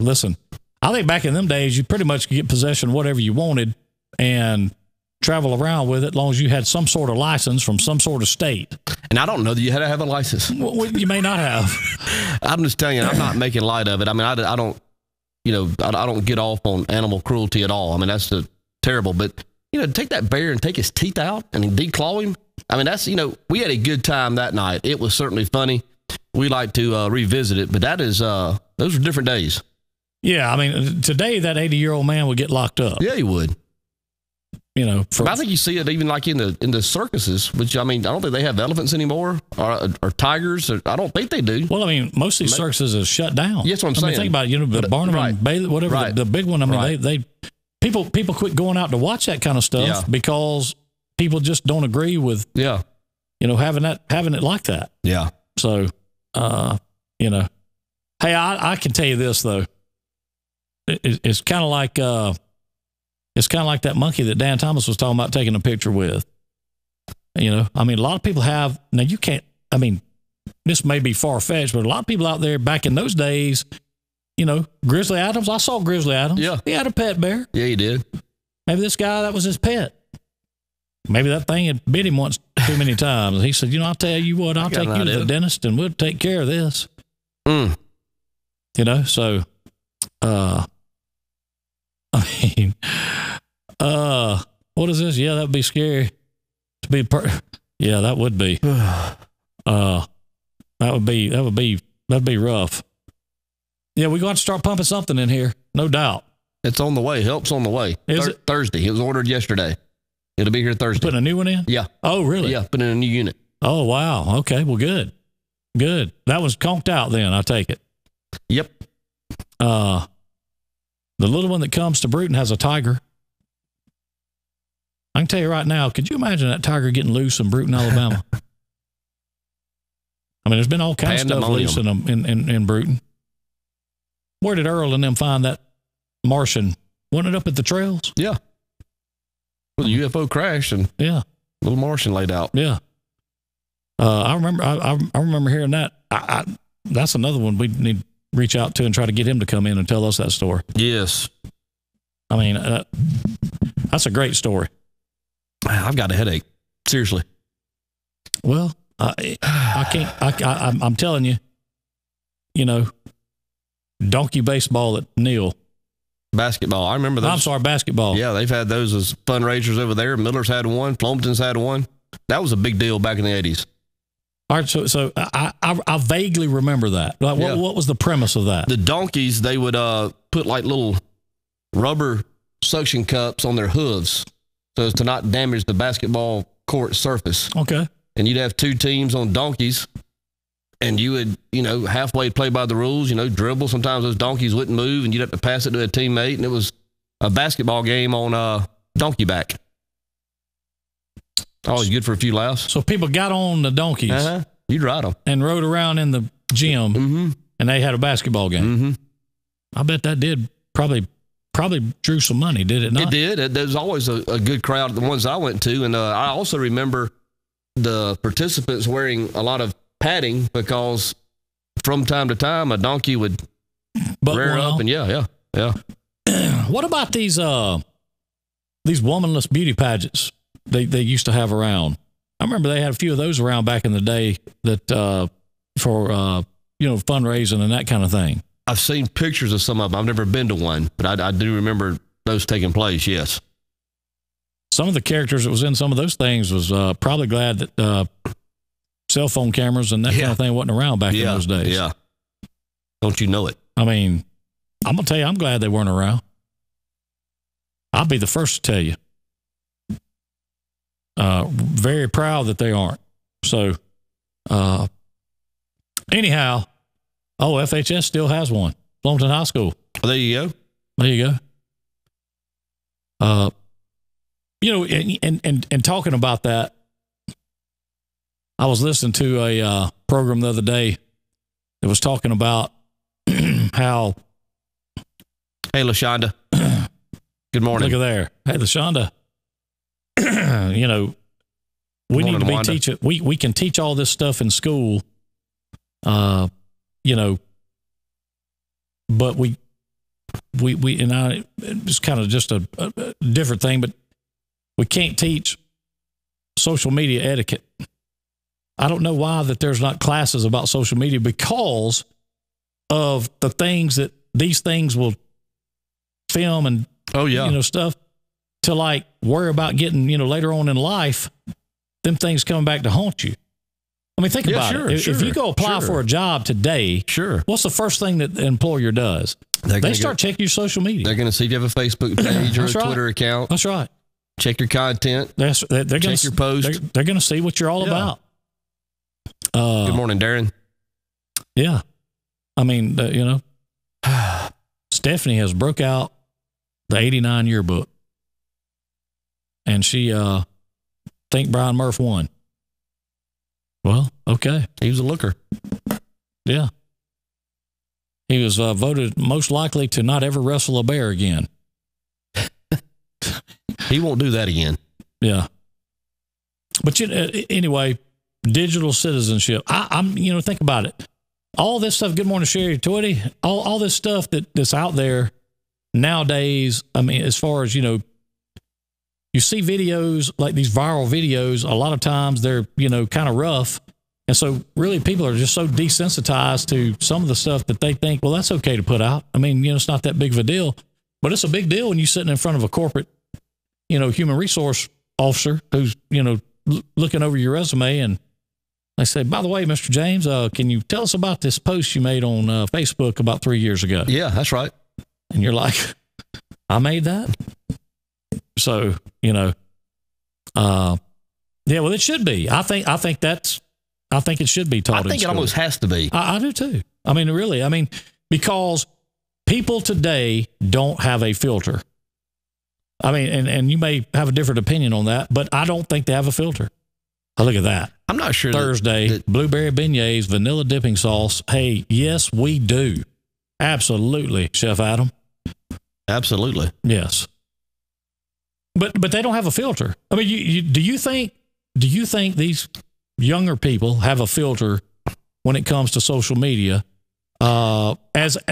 Listen, I think back in them days, you pretty much could get possession of whatever you wanted and travel around with it as long as you had some sort of license from some sort of state. And I don't know that you had to have a license. Well, you may not have. I'm just telling you, I'm not making light of it. I mean, I don't, I don't get off on animal cruelty at all. I mean, that's terrible. But, take that bear and take his teeth out and declaw him. I mean, that's, we had a good time that night. It was certainly funny. We like to revisit it, but that is, those were different days. Yeah. I mean, today that 80-year-old man would get locked up. Yeah, he would. I think you see it even like in the circuses, which I don't think they have elephants anymore or tigers. I don't think they do. Well, most of these circuses are shut down. Yes, what I'm saying. Think about it. The Barnum and Bailey, whatever the big one. They people quit going out to watch that kind of stuff because people just don't agree with having it like that. Yeah. So hey, I can tell you this though. It's kind of like. It's kind of like that monkey that Dan Thomas was talking about taking a picture with. A lot of people have, now you can't, this may be far-fetched, but a lot of people out there back in those days, Grizzly Adams, I saw Grizzly Adams. Yeah. He had a pet bear. Yeah, he did. Maybe this guy, that was his pet. Maybe that thing had bit him once too many times. He said, I'll tell you what, I'll take you to the dentist and we'll take care of this. So, what is this? Yeah, that'd be scary. To be yeah, that would be. That'd be rough. Yeah, we're going to start pumping something in here, no doubt. It's on the way. Help's on the way. Is it? Thursday. It was ordered yesterday. It'll be here Thursday. Putting a new one in? Yeah. Oh, really? Yeah, putting in a new unit. Oh, wow. Okay, well, good. That was conked out then, I take it. Yep. The little one that comes to Bruton has a tiger. I can tell you right now, could you imagine that tiger getting loose in Bruton, Alabama? I mean, there's been all kinds of stuff loose in Bruton. Where did Earl and them find that Martian? Wasn't it up at the trails? Yeah. Well, the UFO crashed and little Martian laid out. Yeah. I remember hearing that. That's another one we need to reach out to and try to get him to come in and tell us that story. Yes. I mean, that's a great story. I've got a headache. Seriously. Well, I can't. I'm telling you, donkey baseball at Neal. Basketball. I remember those. I'm sorry, basketball. Yeah, they've had those as fundraisers over there. Miller's had one. Flompton's had one. That was a big deal back in the 80s. All right, so I vaguely remember that. Like, what was the premise of that? The donkeys, they would put like little rubber suction cups on their hooves so as to not damage the basketball court surface. Okay. And you'd have two teams on donkeys, and you would, halfway play by the rules, dribble. Sometimes those donkeys wouldn't move, and you'd have to pass it to a teammate, and it was a basketball game on donkey back. Always good for a few laughs. So people got on the donkeys. You'd ride them. And rode around in the gym, and they had a basketball game. I bet that did probably drew some money, did it not? It did. There was always a good crowd, the ones I went to. And I also remember the participants wearing a lot of padding because from time to time a donkey would rear up. And yeah. What about these womanless beauty pageants they used to have around? I remember they had a few of those around back in the day that for fundraising and that kind of thing. I've seen pictures of some of them. I've never been to one, but I do remember those taking place. Yes. Some of the characters that was in some of those things was probably glad that cell phone cameras and that kind of thing wasn't around back in those days. Yeah. Don't you know it? I mean, I'm going to tell you, I'm glad they weren't around. I'll be the first to tell you. Very proud that they aren't. So, anyhow, FHS still has one. Flompton High School. Well, there you go. There you go. And talking about that, I was listening to a program the other day that was talking about how. Hey, LaShonda. Good morning. Look at there. Hey, LaShonda. We need to be teaching. We can teach all this stuff in school, but it's kind of just a different thing, but we can't teach social media etiquette. I don't know why that there's not classes about social media because of the things that these things will film and stuff to like worry about getting, later on in life, them things coming back to haunt you. I mean, think about it. If you go apply for a job today, what's the first thing that the employer does? They start checking your social media. They're going to see if you have a Facebook page or a Twitter account. That's right. Check your content. They're check your post. They're going to see what you're all about. Good morning, Darren. Yeah. I mean, Stephanie has broke out the 89 yearbook. And she think Brian Murph won. Well, okay. He was a looker. Yeah. He was voted most likely to not ever wrestle a bear again. He won't do that again. Yeah. But anyway, digital citizenship. I'm think about it. All this stuff, good morning, Sherry Twitty, all this stuff that's out there nowadays, I mean, as far as, you see videos, like these viral videos, a lot of times they're, kind of rough. And so really people are just so desensitized to some of the stuff that they think, well, that's okay to put out. I mean, it's not that big of a deal, but it's a big deal when you're sitting in front of a corporate, human resource officer who's, looking over your resume and they say, by the way, Mr. James, can you tell us about this post you made on Facebook about 3 years ago? Yeah, that's right. And you're like, I made that? So, well, it should be. I think it should be taught. I think it almost has to be. I do too. I mean, really, because people today don't have a filter. I mean, and you may have a different opinion on that, but I don't think they have a filter. Oh, look at that. I'm not sure. Thursday, blueberry beignets, vanilla dipping sauce. Hey, yes, we do. Absolutely, Chef Adam. Absolutely. Yes. But they don't have a filter. I mean, do you think these younger people have a filter when it comes to social media? And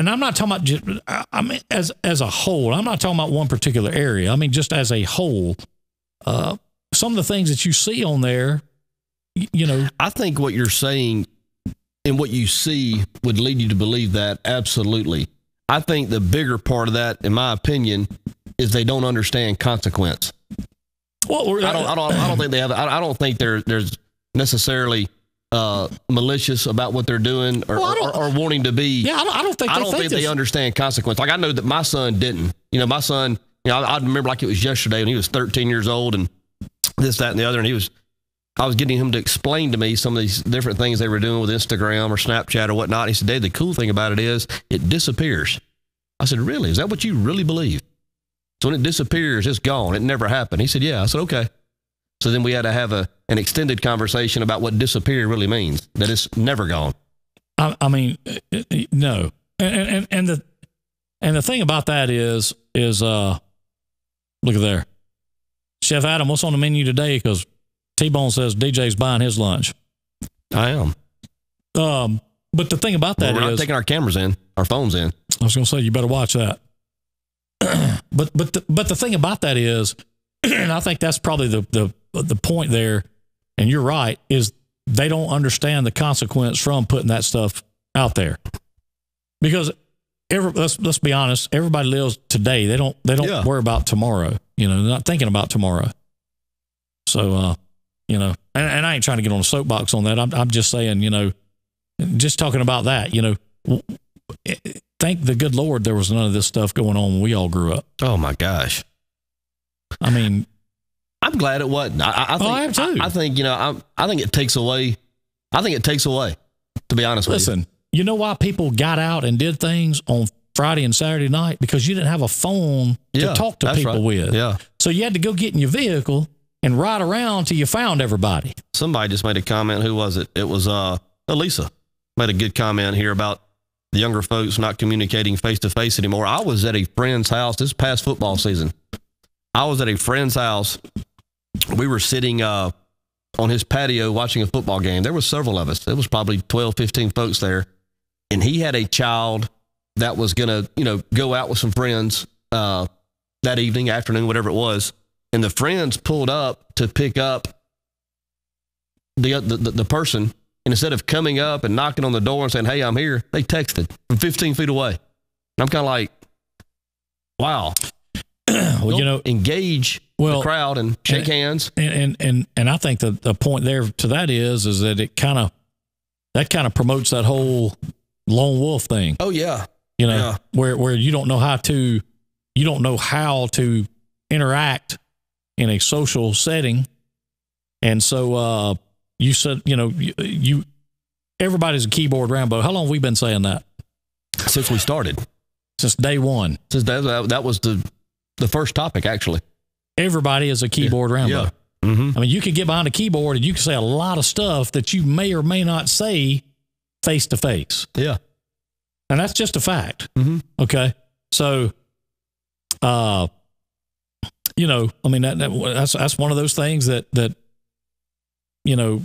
I'm not talking about just, I mean, as a whole. I'm not talking about one particular area. I mean, just as a whole. Some of the things that you see on there, you know. I think what you're saying and what you see would lead you to believe that. Absolutely. I think the bigger part of that, in my opinion, is they don't understand consequence. Well, I don't think they have. I don't think there's necessarily malicious about what they're doing or wanting to be. Yeah, I don't think they understand consequence. Like I know that my son didn't. You know, my son. You know, I remember like it was yesterday when he was 13 years old and this, that, and the other, and I was getting him to explain to me some of these different things they were doing with Instagram or Snapchat or whatnot. He said, Dad, the cool thing about it is it disappears. I said, really? Is that what you really believe? So when it disappears, it's gone. It never happened. He said, yeah. I said, okay. So then we had to have an extended conversation about what disappear really means, that it's never gone. I mean, no. And the thing about that is look at there. Chef Adam, what's on the menu today? Because T-Bone says DJ's buying his lunch. I am. But the thing about that we're not taking our cameras in, our phones in. I was going to say, you better watch that. but the thing about that is, and I think that's probably the point there, and you're right, is they don't understand the consequence from putting that stuff out there. Because let's be honest, everybody lives today. They don't worry about tomorrow. You know, they're not thinking about tomorrow. So, you know, and I ain't trying to get on a soapbox on that. I'm just saying, you know, just talking about that, you know, thank the good Lord there was none of this stuff going on when we all grew up. Oh my gosh. I mean, I'm glad it wasn't. I am too. I think, you know, I think it takes away. I think it takes away, to be honest with you. Listen, you know why people got out and did things on Friday and Saturday night? Because you didn't have a phone to talk to people with. Yeah. So you had to go get in your vehicle and ride around till you found everybody. Somebody just made a comment. Who was it? It was Elisa made a good comment here about the younger folks not communicating face-to-face anymore. I was at a friend's house this past football season. I was at a friend's house. We were sitting on his patio watching a football game. There were several of us. There was probably 12, 15 folks there. And he had a child that was going to, you know, go out with some friends that evening, afternoon, whatever it was. And the friends pulled up to pick up the person. And instead of coming up and knocking on the door and saying, hey, I'm here, they texted from 15 feet away. And I'm kind of like, wow. Well, you know, engage the crowd and shake hands. And I think the point there to that is that it kind of promotes that whole lone wolf thing. Oh yeah. You know, where you don't know how to interact in a social setting. And so, you said, you know, you everybody's a keyboard Rambo. How long have we been saying that? Since we started. Since day one. Since that was the first topic, actually. Everybody is a keyboard Rambo. Yeah. Mm-hmm. I mean, you could get behind a keyboard and you can say a lot of stuff that you may or may not say face to face. Yeah. And that's just a fact. Mm-hmm. Okay. So, you know, I mean, that's one of those things that, you know,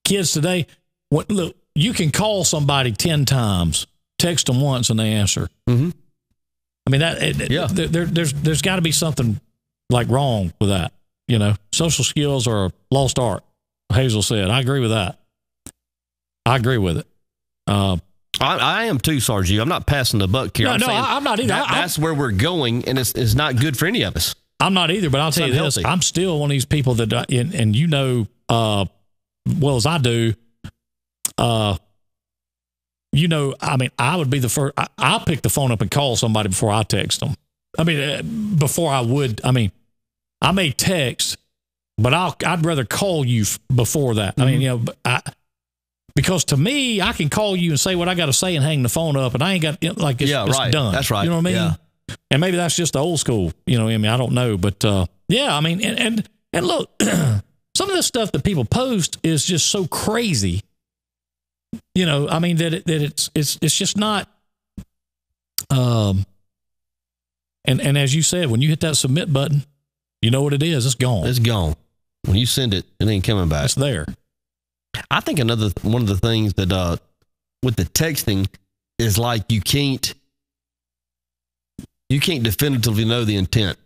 kids today, look, you can call somebody 10 times, text them once and they answer. Mm-hmm. I mean, there's got to be something like wrong with that. You know, social skills are a lost art. Hazel said, I agree with that. I agree with it. I am too, Sargio. I'm not passing the buck here. I'm not either. That's where we're going, and it's not good for any of us. I'm not either, but I'll tell you this. I'm still one of these people that, and you know, well as I do, you know, I mean, I would be the first. I'll pick the phone up and call somebody before I text them. I mean, before I would. I mean, I may text, but I'd rather call you before that. Mm-hmm. I mean, you know, because to me, I can call you and say what I got to say and hang the phone up, and I ain't got like it's right. done. That's right. You know what I mean? Yeah. and maybe that's just the old school, I mean, I don't know, but yeah, I mean, and look, some of this stuff that people post is just so crazy, I mean, that it's just not, and as you said, when you hit that submit button, you know what it is. It's gone. It's gone. When you send it, it ain't coming back. It's there. I think one of the things that with the texting is like you can't definitively know the intent.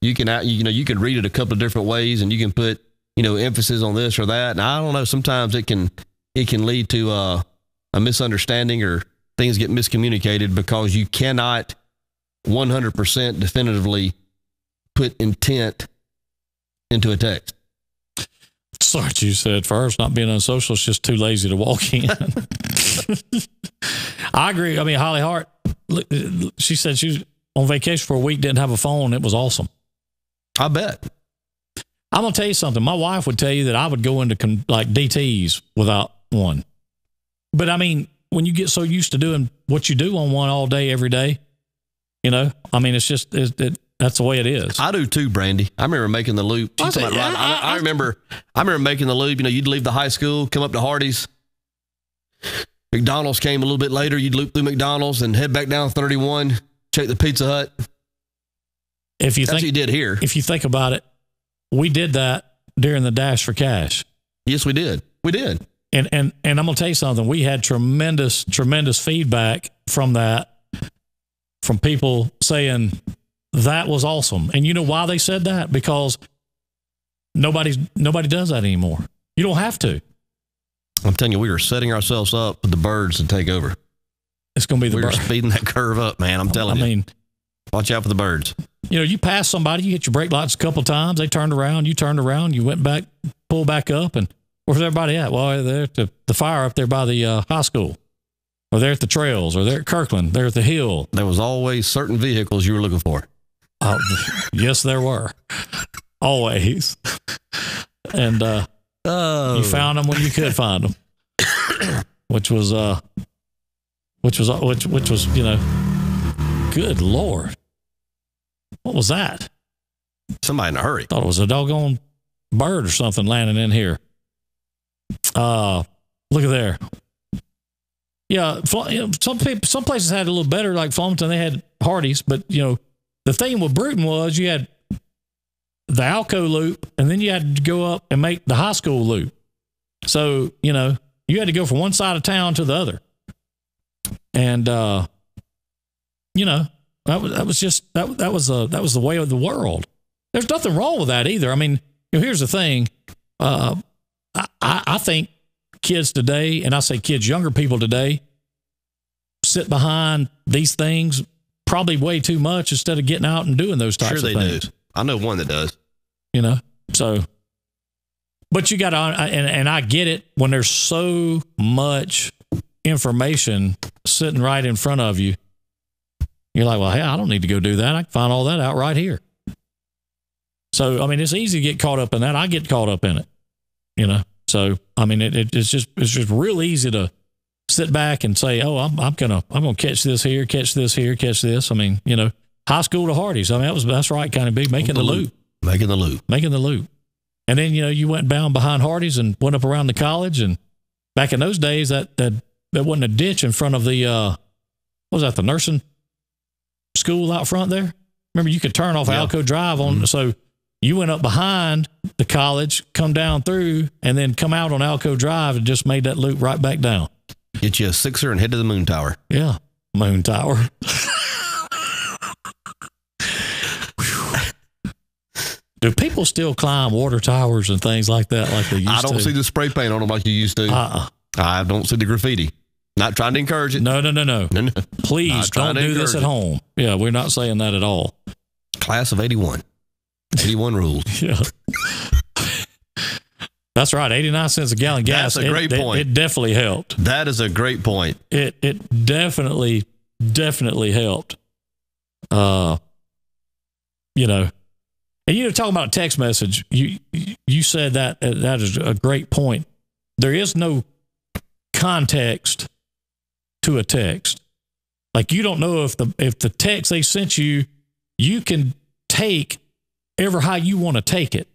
You can read it a couple of different ways, and you can put emphasis on this or that. And I don't know. Sometimes it can lead to a misunderstanding, or things get miscommunicated because you cannot 100% definitively put intent into a text. Sorry, what you said first. Not being unsocial, it's just too lazy to walk in. I agree. I mean, Holly Hart, she said she was on vacation for a week, didn't have a phone. It was awesome. I bet. I'm going to tell you something. My wife would tell you that I would go into like DTs without one. But I mean, when you get so used to doing what you do on one all day, every day, I mean, it's just, that's the way it is. I do too, Brandy. I remember making the loop. I remember making the loop. You'd leave the high school, come up to Hardee's. McDonald's came a little bit later. You'd loop through McDonald's and head back down 31, check the Pizza Hut. That's what you did here. If you think about it, we did that during the Dash for Cash. Yes, we did. We did. And I'm going to tell you something. We had tremendous feedback from that, from people saying that was awesome. And you know why they said that? Because nobody does that anymore. You don't have to. I'm telling you, we are setting ourselves up for the birds to take over. It's going to be the birds. We're speeding that curve up, man. I'm telling you. I mean, watch out for the birds. You pass somebody, you hit your brake lights a couple of times, they turned around, you went back, pulled back up, and where's everybody at? Well, they're at the fire up there by the high school, or they're at the trails, or they're at Kirkland, they're at the hill. There was always certain vehicles you were looking for. Oh, yes, there were. Always. And you found them when you could find them, which was good Lord. What was that? Somebody in a hurry. Thought it was a doggone bird or something landing in here. Look at there. Yeah, some places had a little better, like Flemington, they had Hardee's, but the thing with Bruton was you had the Alco loop, and then you had to go up and make the high school loop. So, you had to go from one side of town to the other. And, that was the way of the world. There's nothing wrong with that either. I mean, here's the thing. I think kids today, and I say kids, younger people today, sit behind these things probably way too much instead of getting out and doing those types of things. Sure they do. I know one that does. So, but you got to, and I get it when there's so much information sitting right in front of you. You're like, well, hey, I don't need to go do that. I can find all that out right here. So, I mean, it's easy to get caught up in that. I get caught up in it, So, I mean, it's just real easy to sit back and say, oh, I'm gonna catch this here, catch this here, catch this. I mean, high school to Hardee's. I mean, that's right, kind of big, making the loop. And then, you went down behind Hardee's and went up around the college. And back in those days, that wasn't a ditch in front of the, what was that, the nursing school out front there? Remember, you could turn off Alco Drive on. Mm-hmm. So you went up behind the college, come down through, and then come out on Alco Drive and just made that loop right back down. Get you a sixer and head to the Moon Tower. Yeah, Moon Tower. Do people still climb water towers and things like that like they used to? I don't see the spray paint on them like you used to. I don't see the graffiti. Not trying to encourage it. No. Please don't do this at home. Yeah, we're not saying that at all. Class of 81. 81 rules. Yeah. That's right. 89 cents a gallon gas. That's a great point. It definitely helped. That is a great point. It definitely helped. And talking about text message, you said that is a great point. There is no context to a text. Like, you don't know if the text they sent you, you can take ever how you want to take it.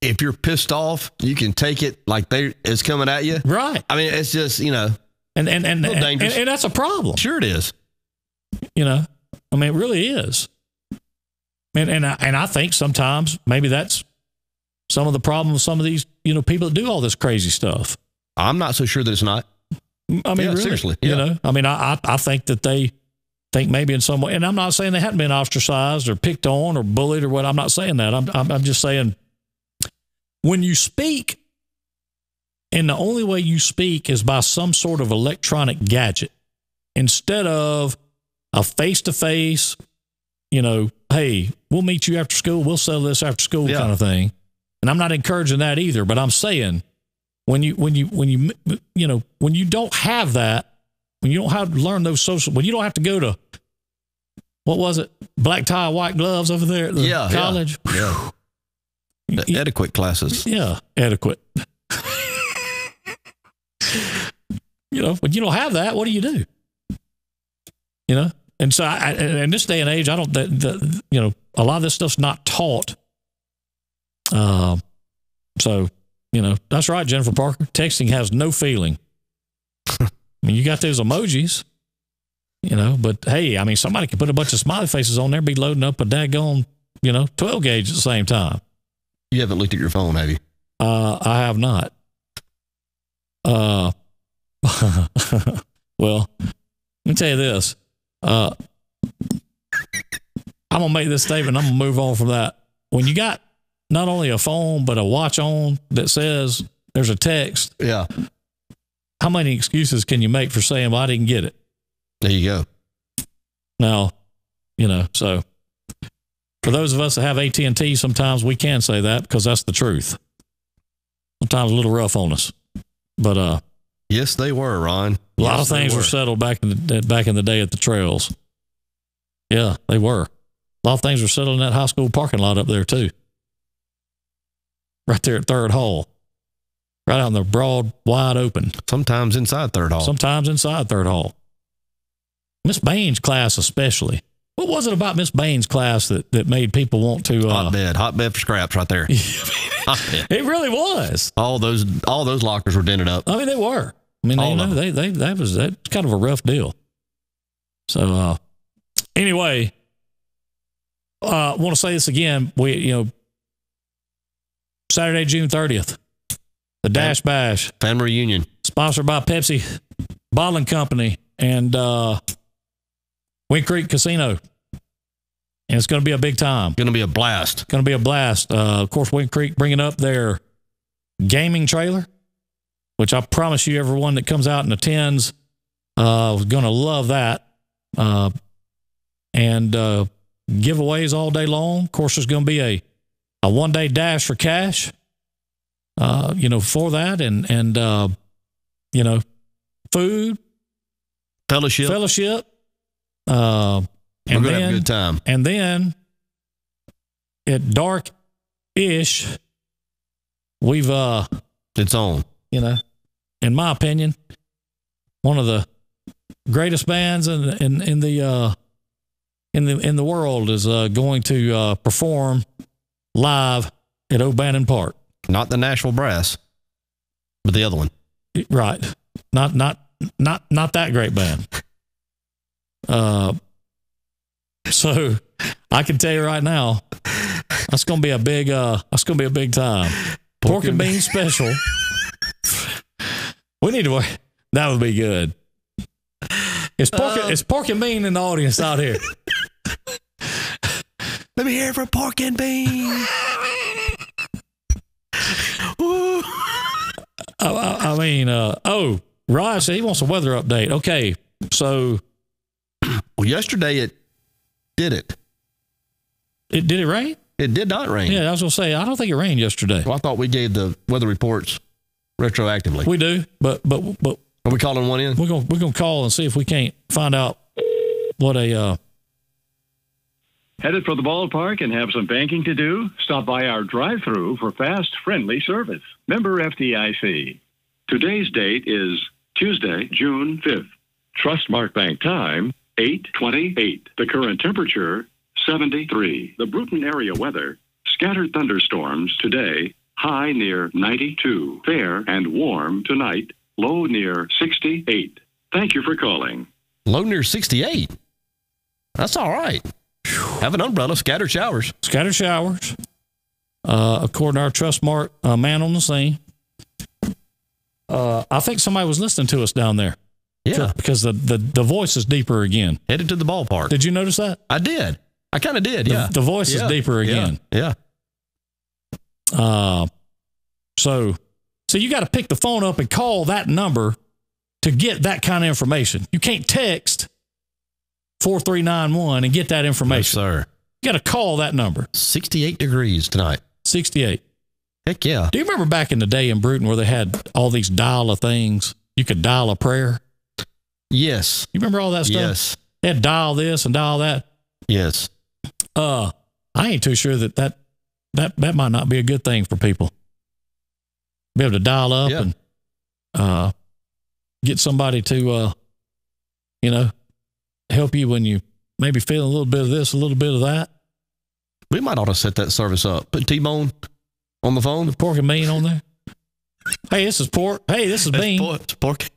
If you're pissed off, you can take it like it's coming at you. Right. I mean, it's just, and that's a problem. Sure it is. I mean, it really is. And I think sometimes maybe that's some of the problem with some of these, people that do all this crazy stuff. I'm not so sure that it's not. I mean, really, seriously. Yeah. I mean, I think that they think maybe in some way, and I'm not saying they hadn't been ostracized or picked on or bullied or what. I'm not saying that. I'm just saying when you speak, and the only way you speak is by some sort of electronic gadget instead of a face-to-face, hey, we'll meet you after school. We'll settle this after school kind of thing. And I'm not encouraging that either, but I'm saying when you don't have that, when you don't have to learn those when you don't have to go to, what was it? Black tie, white gloves over there at the college. Yeah. The etiquette classes. Yeah. Etiquette. When you don't have that, what do you do? And so in this day and age, I don't, a lot of this stuff's not taught. So, that's right, Jennifer Parker. Texting has no feeling. I mean, you got those emojis, but hey, I mean, somebody can put a bunch of smiley faces on there, be loading up a daggone, 12 gauge at the same time. You haven't looked at your phone, have you? I have not. Well, let me tell you this. I'm going to make this statement. I'm going to move on from that. When you got not only a phone, but a watch on that says there's a text. Yeah. How many excuses can you make for saying, well, I didn't get it? There you go. Now, so for those of us that have AT&T, sometimes we can say that because that's the truth. Sometimes a little rough on us, but, yes, they were, Ron. A lot of things were settled back in the day at the trails. Yeah, they were. A lot of things were settled in that high school parking lot up there too. Right there at Third Hall. Right out in the broad, wide open. Sometimes inside Third Hall. Miss Baines' class especially. What was it about Miss Baines' class that made people want to hotbed for scraps right there. It really was. All those lockers were dented up. I mean, they were. I mean, that was kind of a rough deal. So, anyway, I want to say this again. Saturday, June 30th, the Dash Bash. Family reunion. Sponsored by Pepsi Bottling Company and Wind Creek Casino. And it's going to be a big time. Going to be a blast. Of course, Wind Creek bringing up their gaming trailer, which I promise you everyone that comes out and attends is going to love that. And giveaways all day long. Of course, there's going to be a one-day dash for cash, for that. And food. Fellowship. We're going to have a good time. And then at dark-ish, we've it's on. In my opinion, one of the greatest bands in the world is going to perform live at O'Bannon Park. Not the Nashville Brass, but the other one. Right. Not that great band. So I can tell you right now, that's going to be a big time. Pork and bean special. We need to. That would be good. It's pork and bean in the audience out here. Let me hear it for pork and bean. I mean, Rod said he wants a weather update. Okay, so. Well, yesterday it did it. Did it rain? It did not rain. Yeah, I was going to say, I don't think it rained yesterday. Well, I thought we gave the weather reports retroactively. We do, but are we calling one in? We're gonna call and see if we can't find out what a Headed for the ballpark and have some banking to do? Stop by our drive-thru for fast, friendly service. Member FDIC. Today's date is Tuesday, June 5th. Trustmark Bank time, 828. The current temperature, 73. The Bruton area weather, scattered thunderstorms today, high near 92. Fair and warm tonight, low near 68. Thank you for calling. Low near 68. That's all right. Have an umbrella, scattered showers. Scattered showers. According to our Trustmark man on the scene. I think somebody was listening to us down there. Yeah. Because the voice is deeper again. Headed to the ballpark. Did you notice that? I did. I kind of did, yeah. The voice is deeper again. Yeah. So you got to pick the phone up and call that number to get that kind of information. You can't text 4391 and get that information. Yes, sir. You got to call that number. 68 degrees tonight. 68. Heck yeah. Do you remember back in the day in Bruton where they had all these dial-a things? You could dial a prayer. Yes. You remember all that stuff? Yes. They had dial this and dial that. Yes. I ain't too sure that might not be a good thing for people. Be able to dial up and get somebody to help you when you maybe feeling a little bit of this, a little bit of that. We might ought to set that service up. Put T-Bone on the phone. Pork and bean on there. Hey, this is pork. Hey, this is bean. It's pork.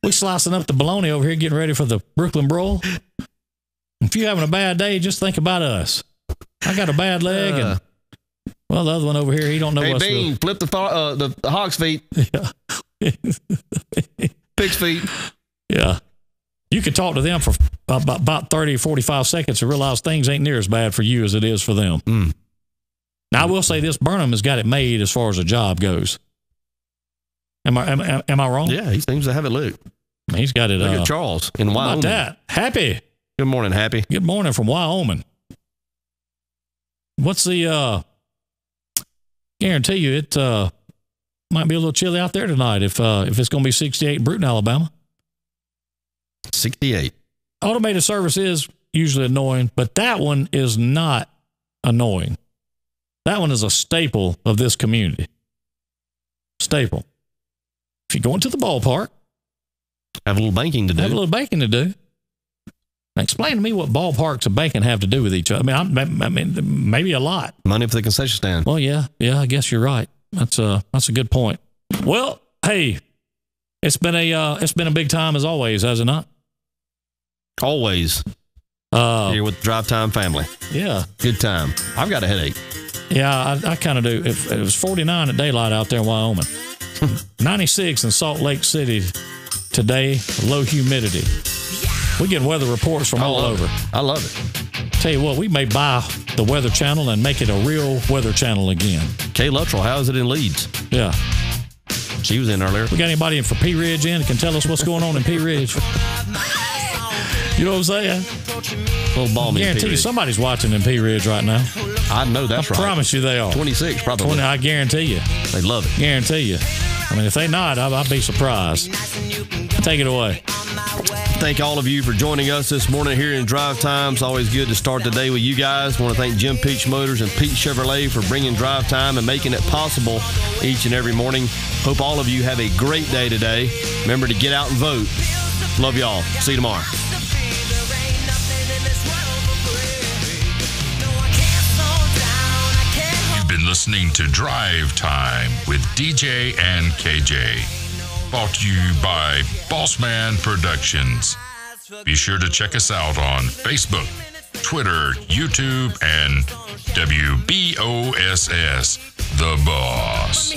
We slicing up the bologna over here, getting ready for the Brooklyn broil. If you're having a bad day, just think about us. I got a bad leg, and the other one over here, he don't know what's Bean, really. flip the hog's feet. Yeah. Pig's feet. Yeah. You can talk to them for about 30 or 45 seconds and realize things ain't near as bad for you as it is for them. Mm. Now, I will say this, Burnham has got it made as far as a job goes. Am I wrong? Yeah, he seems to have it lit. He's got it. Look at Charles in Wyoming. How about that? Happy. Good morning, Happy. Good morning from Wyoming. What's the, guarantee you it might be a little chilly out there tonight if it's going to be 68 in Bruton, Alabama. 68. Automated service is usually annoying, but that one is not annoying. That one is a staple of this community. Staple. If you're going to the ballpark, Have a little banking to do. have a little banking to do. Now explain to me what ballparks and banking have to do with each other. I mean, maybe a lot. Money for the concession stand. Well, yeah, I guess you're right. That's a good point. Well, hey, it's been a big time as always, has it not? Always. Here with the Drive Time family. Yeah. Good time. I've got a headache. Yeah, I kind of do. It was 49 at daylight out there in Wyoming. 96 in Salt Lake City today, low humidity. We get weather reports from all over. I love it. Tell you what, we may buy the Weather Channel and make it a real Weather Channel again. Kay Luttrell, how is it in Leeds? Yeah. She was in earlier. We got anybody in for Pea Ridge in that can tell us what's going on in Pea Ridge? You know what I'm saying? A little balmy. Guarantee you somebody's watching in Pea Ridge right now. I know that's right. I promise you they are. 26 probably. 20, I guarantee you. They love it. Guarantee you. I mean, if they not, I'd be surprised. Take it away. Thank all of you for joining us this morning here in Drive Time. It's always good to start the day with you guys. I want to thank Jim Peach Motors and Pete Chevrolet for bringing Drive Time and making it possible each and every morning. Hope all of you have a great day today. Remember to get out and vote. Love y'all. See you tomorrow. You've been listening to Drive Time with DJ and KJ. Brought to you by Bossman Productions. Be sure to check us out on Facebook, Twitter, YouTube, and WBOSS, The Boss.